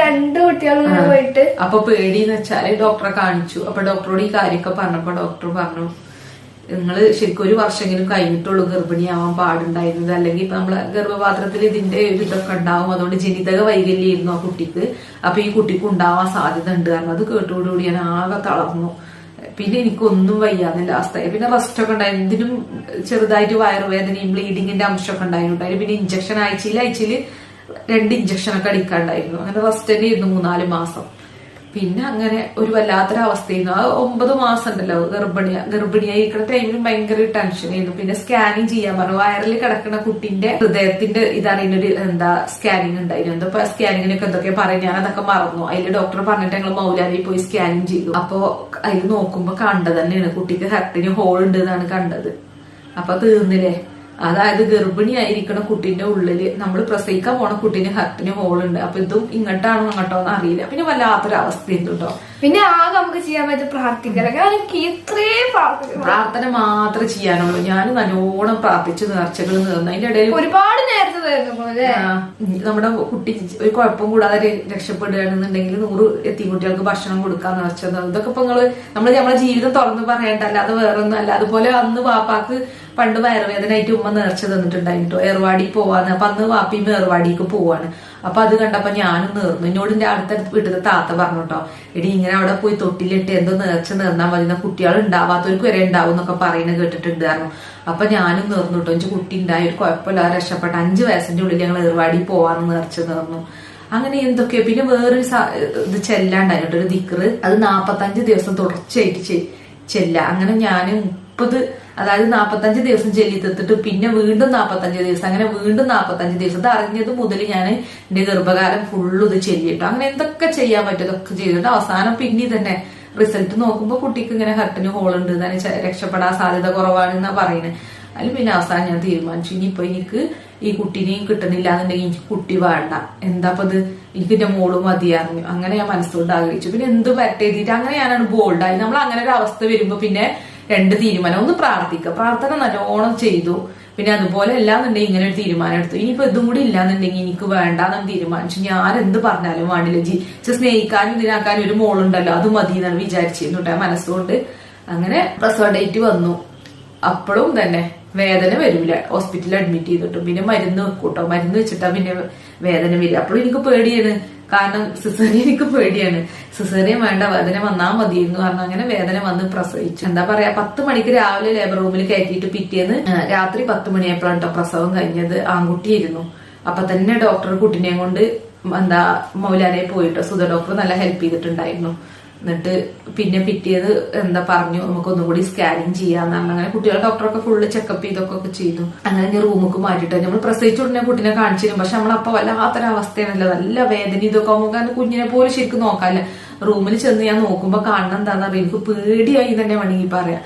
2 കുട്ടികളും പോയിട്ട്. അപ്പൊ പേടിന്ന് വെച്ചാല് ഡോക്ടറെ കാണിച്ചു. അപ്പൊ ഡോക്ടറോട് ഈ കാര്യമൊക്കെ പറഞ്ഞപ്പോ ഡോക്ടർ പറഞ്ഞു, നിങ്ങള് ശരിക്കും 1 വർഷമെങ്കിലും കഴിഞ്ഞിട്ടുള്ളൂ ഗർഭിണിയാവാൻ പാടുണ്ടായിരുന്നത്. അല്ലെങ്കിൽ ഇപ്പൊ നമ്മളെ ഗർഭപാത്രത്തിൽ ഇതിന്റെ ഇതൊക്കെ ഉണ്ടാവും. അതുകൊണ്ട് ജനിതക വൈകല്യമായിരുന്നു ആ കുട്ടിക്ക്. അപ്പൊ ഈ കുട്ടിക്ക് ഉണ്ടാവാൻ സാധ്യത ഉണ്ട്. കാരണം അത് കേട്ടോടുകൂടി ഞാൻ ആകെ തളർന്നു. പിന്നെ എനിക്കൊന്നും വയ്യാന്നില്ല അവസ്ഥയായി. പിന്നെ റെസ്റ്റ് ഒക്കെ ഉണ്ടായിരുന്നു. ഇതിനും ചെറുതായിട്ട് വയറുവേദനയും ബ്ലീഡിങ്ങിന്റെ അംശമൊക്കെ ഉണ്ടായിരുന്നു. അതിന് പിന്നെ ഇഞ്ചക്ഷൻ ആഴ്ചയിൽ 2 ഇഞ്ചക്ഷനൊക്കെ അടിക്കാണ്ടായിരുന്നു. അങ്ങനെ റെസ്റ്റ് തന്നെ ഇരുന്നു 3-4 മാസം. പിന്നെ അങ്ങനെ ഒരു വല്ലാത്തൊരവസ്ഥയായിരുന്നു. ആ 9 മാസം ഉണ്ടല്ലോ ഗർഭിണിയായിരിക്കുന്ന ടൈമിലും ഭയങ്കര ടെൻഷനായിരുന്നു. പിന്നെ സ്കാനിങ് ചെയ്യാൻ പറഞ്ഞു. വയറിൽ കിടക്കുന്ന കുട്ടിന്റെ ഹൃദയത്തിന്റെ ഇതറിയുന്നൊരു സ്കാനിങ് ഉണ്ടായിരുന്നു. എന്താ സ്കാനിങ്ങിനൊക്കെ എന്തൊക്കെയാ പറയും, ഞാൻ അതൊക്കെ മറന്നു. അതിൽ ഡോക്ടർ പറഞ്ഞിട്ട് ഞങ്ങൾ മൗലാനയിൽ പോയി സ്കാനിങ് ചെയ്തു. അപ്പൊ അതിൽ നോക്കുമ്പോ കണ്ടത് തന്നെയാണ് കുട്ടിക്ക് ഹെർട്ടിന് ഹോൾ ഉണ്ട് എന്നാണ് കണ്ടത്. അപ്പൊ തീർന്നില്ലേ. അതായത് ഗർഭിണിയായിരിക്കണ കുട്ടീന്റെ ഉള്ളില് നമ്മൾ പ്രസവിക്കാൻ പോണ കുട്ടീന് ഹർട്ടിന് ഹോളുണ്ട്. അപ്പൊ ഇതും ഇങ്ങോട്ടാണോ അങ്ങോട്ടോ എന്ന് അറിയില്ല. പിന്നെ വല്ലാത്തൊരു അവസ്ഥയുണ്ട് കേട്ടോ. പിന്നെ ആകെ നമുക്ക് ചെയ്യാൻ പറ്റും പ്രാർത്ഥിക്കല. എനിക്ക് ഇത്രയും പ്രാർത്ഥന മാത്രമേ ചെയ്യാനുള്ളൂ. ഞാൻ നല്ലോണം പ്രാർത്ഥിച്ചു നേർച്ചകൾ നേർന്നു. അതിന്റെ ഇടയിൽ ഒരുപാട് നേരത്തെ നേർന്നു നമ്മുടെ കുട്ടി ഒരു കുഴപ്പം കൂടാതെ രക്ഷപ്പെടുകയാണെന്നുണ്ടെങ്കിൽ 100 എത്തിക്കുട്ടികൾക്ക് ഭക്ഷണം കൊടുക്കാൻ നേർച്ചത്. ഇതൊക്കെ ഇപ്പൊ നമ്മളെ ജീവിതം തുറന്ന് പറയണ്ട, അല്ലാതെ വേറൊന്നും അല്ല. അതുപോലെ അന്ന് വാപ്പാക്ക് പണ്ട് വയറുവേദനയായിട്ട് ഉമ്മ നേർച്ച തന്നിട്ടുണ്ടായിട്ടോ, ഏർവാടി പോവാന്ന്. അപ്പൊ അന്ന് വാപ്പിയും ഏർവാടിക്ക് പോവാണ്. അപ്പൊ അത് കണ്ടപ്പോ ഞാനും നേർന്നു. എന്നോട് എന്റെ അടുത്തടുത്ത് വീട്ടിലെ താത്ത പറഞ്ഞു കേട്ടോ, എടി ഇങ്ങനെ അവിടെ പോയി തൊട്ടിലിട്ട് എന്തോ നേർച്ച നേർന്നാൽ മതി, കുട്ടികൾ ഉണ്ടാവാത്തവർക്ക് വരെ ഉണ്ടാവും എന്നൊക്കെ പറയുന്നത് കേട്ടിട്ടുണ്ടായിരുന്നു. അപ്പൊ ഞാനും നേർന്നു കേട്ടോ. എനിക്ക് കുട്ടി ഉണ്ടായി, ഒരു കുഴപ്പമില്ലാതെ രക്ഷപ്പെട്ട 5 വയസ്സിന്റെ ഉള്ളിൽ ഞങ്ങൾ ഏർവാടി പോവാന്ന് നേർച്ച നേർന്നു. അങ്ങനെ എന്തൊക്കെയോ. പിന്നെ വേറൊരു ഇത് ചെല്ലാണ്ടായിട്ടോ, ഒരു ദിക്റ്. അത് 45 ദിവസം തുടർച്ചയായിട്ട് ചെല്ല. അങ്ങനെ ഞാൻ 30, അതായത് 45 ദിവസം ചെല്ലി തീർത്തിട്ട് പിന്നെ വീണ്ടും 45 ദിവസം, അങ്ങനെ വീണ്ടും 45 ദിവസം. ഇത് അറിഞ്ഞത് മുതൽ ഞാൻ എന്റെ ഗർഭകാലം ഫുള്ള് ഇത് ചെല്ലിട്ടോ. അങ്ങനെ എന്തൊക്കെ ചെയ്യാൻ പറ്റും ഇതൊക്കെ ചെയ്തിട്ട് അവസാനം പിന്നെ തന്നെ റിസൾട്ട് നോക്കുമ്പോ കുട്ടിക്ക് ഇങ്ങനെ ഹർട്ടിന് ഹോളുണ്ട്, രക്ഷപ്പെടാൻ സാധ്യത കുറവാണെന്നാ പറയുന്നത്. അതിൽ പിന്നെ അവസാനം ഞാൻ തീരുമാനിച്ചു, ഇനിയിപ്പോ എനിക്ക് ഈ കുട്ടീനെയും കിട്ടണില്ല എന്നുണ്ടെങ്കിൽ എനിക്ക് കുട്ടി വേണ്ട, എന്താപ്പത് എനിക്ക് എന്റെ മോള് മതിയായിരുന്നു. അങ്ങനെ ഞാൻ മനസ്സുകൊണ്ട് ആഗ്രഹിച്ചു. പിന്നെ എന്ത് പറ്റേതിട്ട് അങ്ങനെ ഞാനാണ് ബോൾഡായി. നമ്മൾ അങ്ങനെ ഒരു അവസ്ഥ വരുമ്പോ പിന്നെ 2 തീരുമാനം. ഒന്ന് പ്രാർത്ഥിക്കുക, പ്രാർത്ഥന നല്ലോണം ചെയ്തു. പിന്നെ അതുപോലെ അല്ലാന്നുണ്ടെങ്കിൽ ഇങ്ങനെ ഒരു തീരുമാനം എടുത്തു. ഇനിയിപ്പോ ഇതും കൂടി ഇല്ലാന്നുണ്ടെങ്കിൽ എനിക്ക് വേണ്ടാന്ന് തീരുമാനിച്ചു. ഞാൻ എന്ത് പറഞ്ഞാലും വേണ്ടില്ല, സ്നേഹിക്കാനും ഇതിനാക്കാനും ഒരു മോളുണ്ടല്ലോ, അത് മതി എന്നാണ് വിചാരിച്ചിരുന്നു മനസ്സുകൊണ്ട്. അങ്ങനെ പ്രസവ ഡേറ്റ് വന്നു. അപ്പോഴും തന്നെ വേദന വരൂല. ഹോസ്പിറ്റലിൽ അഡ്മിറ്റ് ചെയ്തിട്ടും പിന്നെ മരുന്ന് വെക്കൂട്ടോ. മരുന്ന് വെച്ചിട്ടാ പിന്നെ വേദന വരിക. അപ്പോഴും എനിക്ക് പേടിയാണ്, കാരണം സിസേറിയൻ എനിക്ക് പേടിയാണ്. സിസേറിയൻ വേണ്ട, വേദന വന്നാൽ മതിയെന്ന് പറഞ്ഞു. അങ്ങനെ വേദന വന്ന് പ്രസവിച്ചു. എന്താ പറയാ, 10 മണിക്ക് രാവിലെ ലേബർ റൂമിൽ കയറ്റിയിട്ട് പിറ്റേന്ന് രാത്രി 10 മണിയായപ്പോഴാണ് പ്രസവം കഴിഞ്ഞത്. ആൺകുട്ടിയായിരുന്നു. അപ്പൊ തന്നെ ഡോക്ടർ കുട്ടിനെയും കൊണ്ട് മൗലാനയിൽ പോയിട്ടോ. സുധ ഡോക്ടർ നല്ല ഹെൽപ്പ് ചെയ്തിട്ടുണ്ടായിരുന്നു. എന്നിട്ട് പിന്നെ പിറ്റേത് പറഞ്ഞു, നമുക്കൊന്നും കൂടി സ്കാനിങ് ചെയ്യാന്ന് പറഞ്ഞു. അങ്ങനെ കുട്ടികളെ ഡോക്ടറൊക്കെ ഫുള്ള് ചെക്കപ്പ് ചെയ്തൊക്കെ ചെയ്തു. അങ്ങനെ ഞാൻ റൂമിക്ക് മാറ്റിയിട്ട് നമ്മൾ പ്രസവിച്ച ഉടനെ കുട്ടിനെ കാണിച്ചിരുന്നു. പക്ഷെ നമ്മളപ്പോ വല്ലാത്തൊരവസ്ഥയാണല്ലോ, നല്ല വേദന ഇതൊക്കെ ആകുമ്പോൾ. കാരണം കുഞ്ഞിനെ പോലും ശരിക്കും നോക്കാല്ല. റൂമിൽ ചെന്ന് ഞാൻ നോക്കുമ്പോ കാണണം എന്താണെന്ന് അറിയാം, എനിക്ക് പേടിയായി തന്നെ വേണമെങ്കിൽ പറയാം.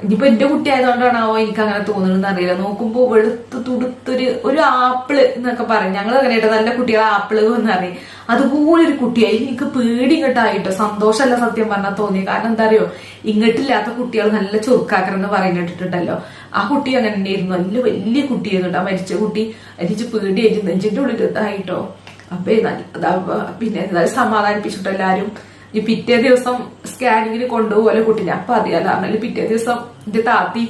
ഇനിയിപ്പോ എന്റെ കുട്ടി ആയതുകൊണ്ടാണാവോ എനിക്ക് അങ്ങനെ തോന്നുന്നതെന്ന് അറിയില്ല. നോക്കുമ്പോ വെളുത്ത് തുടുത്തൊരു ആപ്പിള് എന്നൊക്കെ പറയും ഞങ്ങൾ. അങ്ങനെ നല്ല കുട്ടികളെ ആപ്പിള് എന്ന് പറയും. അതുപോലെ ഒരു കുട്ടിയായി. എനിക്ക് പേടി ഇങ്ങോട്ടായിട്ടോ, സന്തോഷമല്ല സത്യം പറഞ്ഞാൽ തോന്നി. കാരണം എന്താ അറിയോ, ഇങ്ങോട്ടില്ലാത്ത കുട്ടികൾ നല്ല ചുരുക്കാക്കരെന്ന് പറയുന്നിട്ടുണ്ടല്ലോ. ആ കുട്ടി അങ്ങനെ തന്നെയായിരുന്നു. നല്ല വലിയ കുട്ടിയായിരുന്നു. ആ മരിച്ച കുട്ടി എനിക്ക് പേടിയായിട്ട് നെഞ്ചിന്റെ ഉള്ളിൽ ഇതായിട്ടോ. അപ്പൊ പിന്നെ എന്തായാലും സമാധാനിപ്പിച്ചിട്ടോ എല്ലാരും. ഈ പിറ്റേ ദിവസം സ്കാനിങ്ങിന് കൊണ്ടുപോകുമല്ലോ കുട്ടീനെ. അപ്പൊ അറിയാലോ, പറഞ്ഞാല് പിറ്റേ ദിവസം എന്റെ താത്തി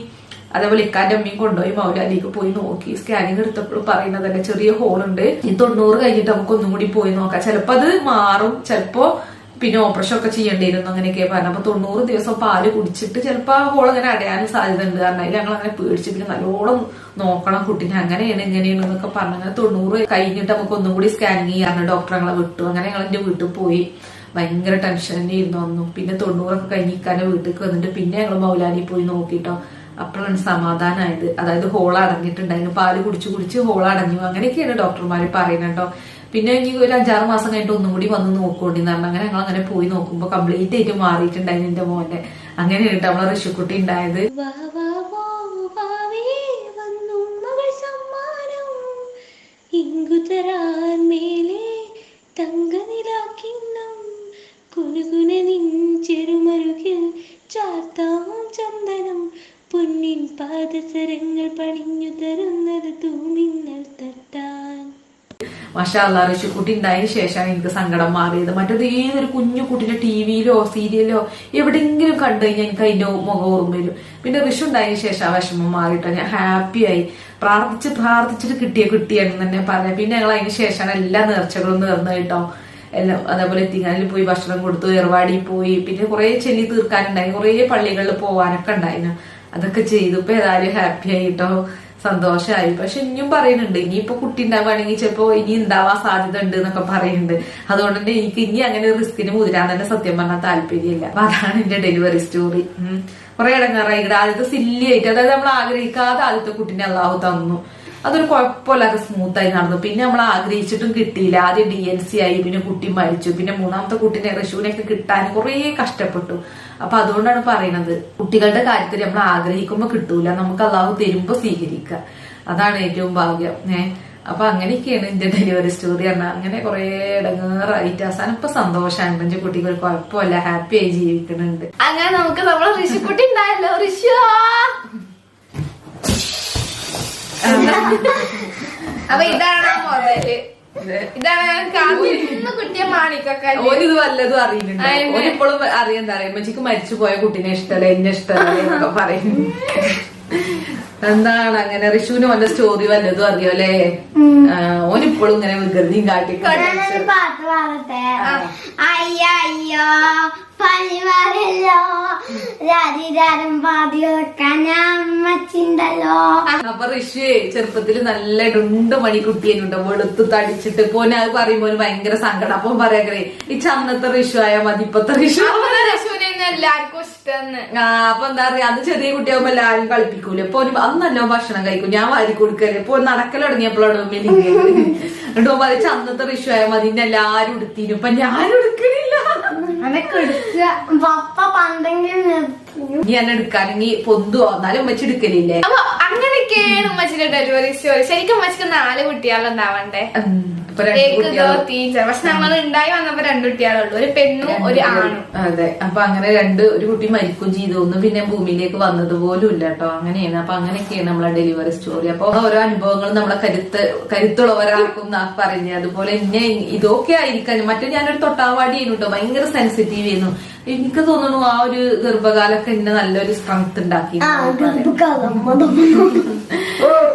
അതേപോലെ ഇക്കാന്റെ അമ്മയും കൊണ്ടുപോയി മൗലാലിക്ക് പോയി നോക്കി. സ്കാനിങ് എടുത്തപ്പോൾ പറയുന്നതല്ലേ, ചെറിയ ഹോളുണ്ട്, ഈ 90 കഴിഞ്ഞിട്ട് നമുക്ക് ഒന്നും കൂടി പോയി നോക്കാം, ചിലപ്പോ അത് മാറും, ചിലപ്പോ പിന്നെ ഓപ്പറേഷൻ ഒക്കെ ചെയ്യേണ്ടിയിരുന്നു, അങ്ങനെയൊക്കെ പറഞ്ഞു. അപ്പൊ 90 ദിവസം പാല് കുടിച്ചിട്ട് ചിലപ്പോ ആ ഹോൾ അങ്ങനെ അടയാനും സാധ്യത ഉണ്ട്. കാരണം അതിൽ ഞങ്ങൾ അങ്ങനെ പേടിച്ചിട്ട് നല്ലോണം നോക്കണം കുട്ടീനെ, അങ്ങനെയാണ് ഇങ്ങനെയാണ് എന്നൊക്കെ പറഞ്ഞു. അങ്ങനെ 90 കഴിഞ്ഞിട്ട് നമുക്ക് ഒന്നും കൂടി സ്കാനിങ് ചെയ്യാറുണ്ട്. ഡോക്ടർ ഞങ്ങളെ വിട്ടു. അങ്ങനെ ഞങ്ങൾ എന്റെ വീട്ടിൽ പോയി. ഭയങ്കര ടെൻഷൻ തന്നെയായിരുന്നു ഒന്നും. പിന്നെ 90 ഒക്കെ കഴിഞ്ഞിക്കാന്റെ വീട്ടിലേക്ക് വന്നിട്ട് പിന്നെ ഞങ്ങൾ മൗലാനി പോയി നോക്കിട്ടോ. അപ്പോഴാണ് സമാധാനമായത്. അതായത് ഹോൾ അടഞ്ഞിട്ടുണ്ടായിരുന്നു, പാല് കുടിച്ച് ഹോൾ അടഞ്ഞു, അങ്ങനെയൊക്കെയാണ് ഡോക്ടർമാര് പറയുന്നത് കേട്ടോ. പിന്നെ ഇനി ഒരു 5-6 മാസം കഴിഞ്ഞിട്ട് ഒന്നും കൂടി വന്ന് നോക്കോണ്ടിന്ന് പറഞ്ഞു. അങ്ങനെ ഞങ്ങൾ അങ്ങനെ പോയി നോക്കുമ്പോ കംപ്ലീറ്റ് ആയിട്ട് മാറിയിട്ടുണ്ടായിരുന്നു എന്റെ മോന്റെ. അങ്ങനെയാണ് കേട്ടോ നമ്മളെ ഋഷിക്കുട്ടി ഉണ്ടായത്. ചന്ദനം പൊന്നിൻ പാദസരങ്ങൾ പണിഞ്ഞു തരുന്നത് തൂമിന്നൽ തട്ടാൻ. മാഷാ അല്ലാഹ്, ഋഷിക്കുട്ടി ഉണ്ടായതിനു ശേഷമാണ് എനിക്ക് സങ്കടം മാറിയത്. മറ്റേത് ഏതൊരു കുഞ്ഞു കുട്ടിന്റെ ടിവിയിലോ സീരിയലോ എവിടെയെങ്കിലും കണ്ടു കഴിഞ്ഞാൽ എനിക്ക് അതിന്റെ മുഖം ഓർമ്മ വരും. പിന്നെ ഋഷി ഉണ്ടായതിനു ശേഷം ആ വിഷമം മാറിയിട്ടോ. ഞാൻ ഹാപ്പിയായി. പ്രാർത്ഥിച്ചിട്ട് കിട്ടിയാണെന്ന് തന്നെ പറയാം. പിന്നെ ഞങ്ങൾ അതിന് ശേഷമാണ് എല്ലാ നേർച്ചകളും നേർന്നു കേട്ടോ. എല്ലാം അതേപോലെ എത്തിങ്ങാനിൽ പോയി ഭക്ഷണം കൊടുത്തു, ഏർവാടി പോയി, പിന്നെ കുറെ ചെല്ലി തീർക്കാനുണ്ടായി, കുറെ പള്ളികളിൽ പോവാനൊക്കെ ഉണ്ടായിരുന്നു. അതൊക്കെ ചെയ്തു. ഇപ്പൊ ഏതായാലും ഹാപ്പി ആയിട്ടോ, സന്തോഷമായി. പക്ഷെ ഇനിയും പറയുന്നുണ്ട്, ഇനിയിപ്പോ കുട്ടി ഉണ്ടാവുകയാണെങ്കിൽ ചിലപ്പോ ഇനി ഉണ്ടാവാൻ സാധ്യത ഉണ്ട് എന്നൊക്കെ പറയുന്നുണ്ട്. അതുകൊണ്ട് തന്നെ എനിക്ക് ഇനി അങ്ങനെ റിസ്കിന് മുതിരാൻ തന്നെ സത്യം പറഞ്ഞാൽ താല്പര്യമില്ല. അപ്പൊ അതാണ് എന്റെ ഡെലിവറി സ്റ്റോറി. കുറെ ഇടങ്ങാറായി. ആദ്യത്തെ സില്ലി ആയിട്ട്, അതായത് നമ്മൾ ആഗ്രഹിക്കാതെ ആദ്യത്തെ കുട്ടീനെ അള്ളാഹു തന്നു. അതൊരു കുഴപ്പമില്ലാതെ സ്മൂത്തായി നടന്നു. പിന്നെ നമ്മൾ ആഗ്രഹിച്ചിട്ടും കിട്ടിയില്ല. ആദ്യം DNC ആയി, പിന്നെ കുട്ടി മരിച്ചു. പിന്നെ 3ാമത്തെ കുട്ടീനെ ഋഷുവിനൊക്കെ കിട്ടാൻ കുറെ കഷ്ടപ്പെട്ടു. അപ്പൊ അതുകൊണ്ടാണ് പറയുന്നത്, കുട്ടികളുടെ കാര്യത്തിൽ നമ്മൾ ആഗ്രഹിക്കുമ്പോ കിട്ടൂല, നമുക്ക് അള്ളാഹു തരുമ്പോ സ്വീകരിക്കുക. അതാണ് ഏറ്റവും ഭാഗ്യം. അപ്പൊ അങ്ങനെയൊക്കെയാണ് എന്റെ ഡെലിവറി സ്റ്റോറി പറഞ്ഞാൽ. അങ്ങനെ കുറെ ഇടങ്ങേറായിട്ട് അവസാനം ഇപ്പൊ സന്തോഷമാണ്. എന്റെ കുട്ടിക്ക് ഒരു കുഴപ്പമില്ല, ഹാപ്പി ആയി ജീവിക്കുന്നുണ്ട്. അങ്ങനെ നമുക്ക് നമ്മളെ ഋഷിക്കുട്ടി ഉണ്ടായല്ലോ. ഋഷു അപ്പൊ ഇതാണ് മുതല്. ഇതാണ് ഞാൻ കാത്തിരുന്ന് കുട്ടിയെ മാണിക്കൊക്കെ. ഓനിത് വല്ലതും അറിയുന്നുണ്ട്. ഓനിപ്പോഴും അറിയാൻ എന്താ പറയാ, ഉമ്മച്ചിക്ക് മരിച്ചു പോയ കുട്ടീനെ ഇഷ്ടമല്ല, എന്നെ ഇഷ്ടമല്ല എന്നൊക്കെ പറയും. എന്താണ് അങ്ങനെ ഋഷുവിന് വല്ല സ്റ്റോറി വല്ലതും അറിയോ അല്ലേ? ഓനിപ്പോഴും ഇങ്ങനെ വികൃതിയും കാട്ടി പാട്ട് പാടട്ടെ. അയ്യോ അയ്യോ പനി പറയല്ലോ, രാജിരാരം പാതി വെക്കാൻ അമ്മച്ചിണ്ടല്ലോ. അപ്പൊ ഋഷു ചെറുപ്പത്തിൽ നല്ല ഡുണ്ട് മണിക്കുട്ടിയുണ്ട്, വെളുത്ത് തടിച്ചിട്ട്. പോനെ അത് പറയുമ്പോ ഭയങ്കര സങ്കടം. അപ്പൊ പറയാ ഈ ചന്നത്തെ ഋഷു ആയാ മതി, ഇപ്പത്തെ ഋഷു. ഋഷുവിനെ എല്ലാവർക്കും ഇഷ്ടന്ന്. അപ്പൊ എന്താ പറയാ, അത് ചെറിയ കുട്ടിയാകുമ്പോ എല്ലാരും കളിപ്പിക്കൂല. ഇപ്പൊ അത് നല്ല ഭക്ഷണം കഴിക്കും, ഞാൻ വാരി കൊടുക്കല്. ഇപ്പൊ നടക്കൽ തുടങ്ങിയപ്പോഴാണ് മെലിഞ്ഞിട്ട് അത് ചന്നത്തെ ഋഷു ആയാൽ മതി, ഇന്നെ എല്ലാരും എടുത്തിരും. ഇപ്പൊ ഞാൻ എടുക്കണില്ല. പപ്പ പണ്ടെങ്കിലും നീ എന്നെ എടുക്കാനെങ്കിൽ പൊന്തുവോ, എന്നാലും ഉമ്മച്ചി എടുക്കലില്ലേ? അപ്പൊ അങ്ങനെയൊക്കെയാണ് ഉമ്മച്ചിന്റെ ഡെലിവറി സ്റ്റോറി. ശരിക്കും ഉമ്മച്ചിക്ക് 4 കുട്ടികളുണ്ടാവണ്ടേ. പക്ഷെ നമ്മൾ ഉണ്ടായി വന്നപ്പോ 2 കുട്ടികളുള്ളൂ, ഒരു പെണ്ണും ഒരു ആണും. അതെ. അപ്പൊ അങ്ങനെ ഒരു കുട്ടി മരിക്കും ചെയ്തു. ഒന്നും പിന്നെ ഭൂമിയിലേക്ക് വന്നത് പോലും ഇല്ല കേട്ടോ. അങ്ങനെയാണ്. അപ്പൊ അങ്ങനെയൊക്കെയാണ് നമ്മളെ ഡെലിവറി സ്റ്റോറി. അപ്പൊ ഓരോ അനുഭവങ്ങളും നമ്മളെ കരുത്തുള്ളവരാക്കും പറഞ്ഞു. അതുപോലെ ഇന്നെ ഇതൊക്കെ ആയിരിക്കാൻ. മറ്റേ ഞാനൊരു തൊട്ടാവാടി ആയിരുന്നു കേട്ടോ, ഭയങ്കര സെൻസിറ്റീവ് ആയിരുന്നു. എനിക്ക് തോന്നുന്നു ആ ഒരു ഗർഭകാലൊക്കെ എന്നെ നല്ലൊരു സ്ട്രെങ്ത് ഉണ്ടാക്കി.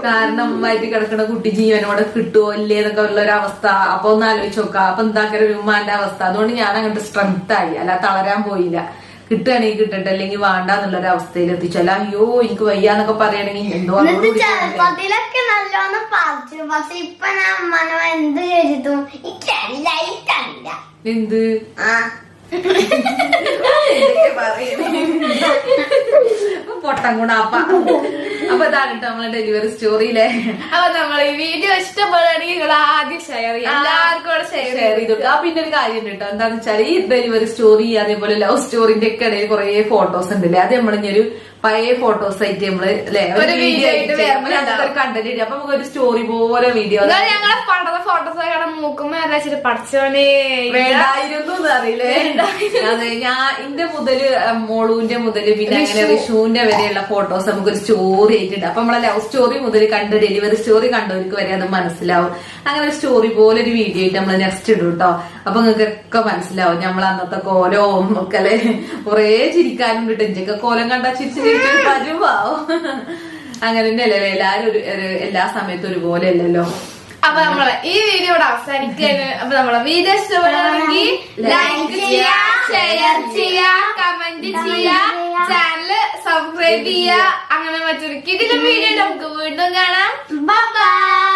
കാരണം വയറ്റി കിടക്കുന്ന കുട്ടി ജീവനോടെ കിട്ടുമോ ഇല്ലേ എന്നൊക്കെ ഉള്ള ഒരു അവസ്ഥ. അപ്പൊ ഒന്ന് ആലോചിച്ച് നോക്കാം. അപ്പൊ എന്താക്കിയ ഒരു ഉമ്മാന്റെ അവസ്ഥ. അതുകൊണ്ട് ഞാൻ അങ്ങോട്ട് സ്ട്രെങ്ത് ആയി, അല്ല തളരാൻ പോയില്ല. കിട്ടുകയാണെങ്കിൽ കിട്ടട്ടെ, അല്ലെങ്കിൽ വേണ്ട എന്നുള്ളൊരു അവസ്ഥയിൽ എത്തിച്ചല്ല. അയ്യോ എനിക്ക് വയ്യാന്നൊക്കെ പറയണെങ്കിൽ എന്തോ ചെറുപ്പത്തിലൊക്കെ നല്ലോണം പറിച്ചു. പക്ഷെ ഇപ്പൊ ഞാൻ അമ്മനോ എന്ത് ചെയ്തിട്ടും എനിക്കറിയില്ല. എന്ത് പൊട്ടം കൂടാപ്പ. അപ്പൊ ഇതാണ് കേട്ടോ നമ്മളെ ഡെലിവറി സ്റ്റോറിയിലെ. അപ്പൊ നമ്മൾ ഈ വീഡിയോ ഇഷ്ടപ്പെടുകയാണെങ്കിൽ നിങ്ങൾ ആദ്യം ഷെയർ ചെയ്യാം, എല്ലാവർക്കും ഷെയർ ചെയ്തിട്ട്. ആ പിന്നെ ഒരു കാര്യം കേട്ടോ, എന്താന്ന് വെച്ചാൽ ഈ ഡെലിവറി സ്റ്റോറി അതേപോലെ ലവ് സ്റ്റോറിന്റെ ഒക്കെ ഇടയിൽ കുറെ ഫോട്ടോസ് ഉണ്ടല്ലേ, അത് നമ്മളിങ്ങനെ പഴയ ഫോട്ടോസ് ആയിട്ട് നമ്മള് ഒരു വീഡിയോ കണ്ടന്റ്. അപ്പൊ നമുക്ക് ഒരു സ്റ്റോറി പോലെ വീഡിയോ. ഞങ്ങളെ പണ്ടത്തെ ഫോട്ടോസ് മൂക്കുമ്പോ ഏതാച്ചിട്ട് പഠിച്ചോണേ വേണ്ടായിരുന്നു എന്ന് അറിയില്ലേ. അതെ, ഞാൻ എന്റെ മുതല് മോളൂന്റെ മുതല് പിന്നെ അങ്ങനെ ഋഷുവിന്റെ വരെയുള്ള ഫോട്ടോസ് നമുക്കൊരു സ്റ്റോറി ആയിട്ടുണ്ട്. അപ്പൊ നമ്മളെ ലവ് സ്റ്റോറി മുതൽ കണ്ട് ഡെലിവറി സ്റ്റോറി കണ്ടവർക്ക് വരെ അത് മനസ്സിലാവും. അങ്ങനെ ഒരു സ്റ്റോറി പോലെ ഒരു വീഡിയോ ആയിട്ട് നമ്മള് നെക്സ്റ്റ് ഇടും കേട്ടോ. അപ്പൊ നിങ്ങൾക്കൊക്കെ മനസ്സിലാവും നമ്മൾ അന്നത്തെ കോലവും ഒക്കെ അല്ലെ. കൊറേ ചിരിക്കാനും കിട്ടും. എനിക്കൊക്കെ കോലം കണ്ടാ ചിരിച്ചു പരുവാവും. അങ്ങനെ തന്നെയല്ലേ എല്ലാരും എല്ലാ സമയത്തും ഒരുപോലെ അല്ലല്ലോ. അപ്പൊ നമ്മളെ ഈ വീഡിയോ ഇവിടെ അവസാനിക്കുകയാണ്. അപ്പൊ നമ്മളെ വീഡിയോ ഇഷ്ടപ്പെടുകയാണെങ്കിൽ ലൈക്ക് ചെയ്യുക, ഷെയർ ചെയ്യുക, കമന്റ് ചെയ്യുക, ചാനല് സബ്സ്ക്രൈബ് ചെയ്യുക. അങ്ങനെ മറ്റൊരു കിടിലൻ വീഡിയോ നമുക്ക് വീണ്ടും കാണാം. ബൈ.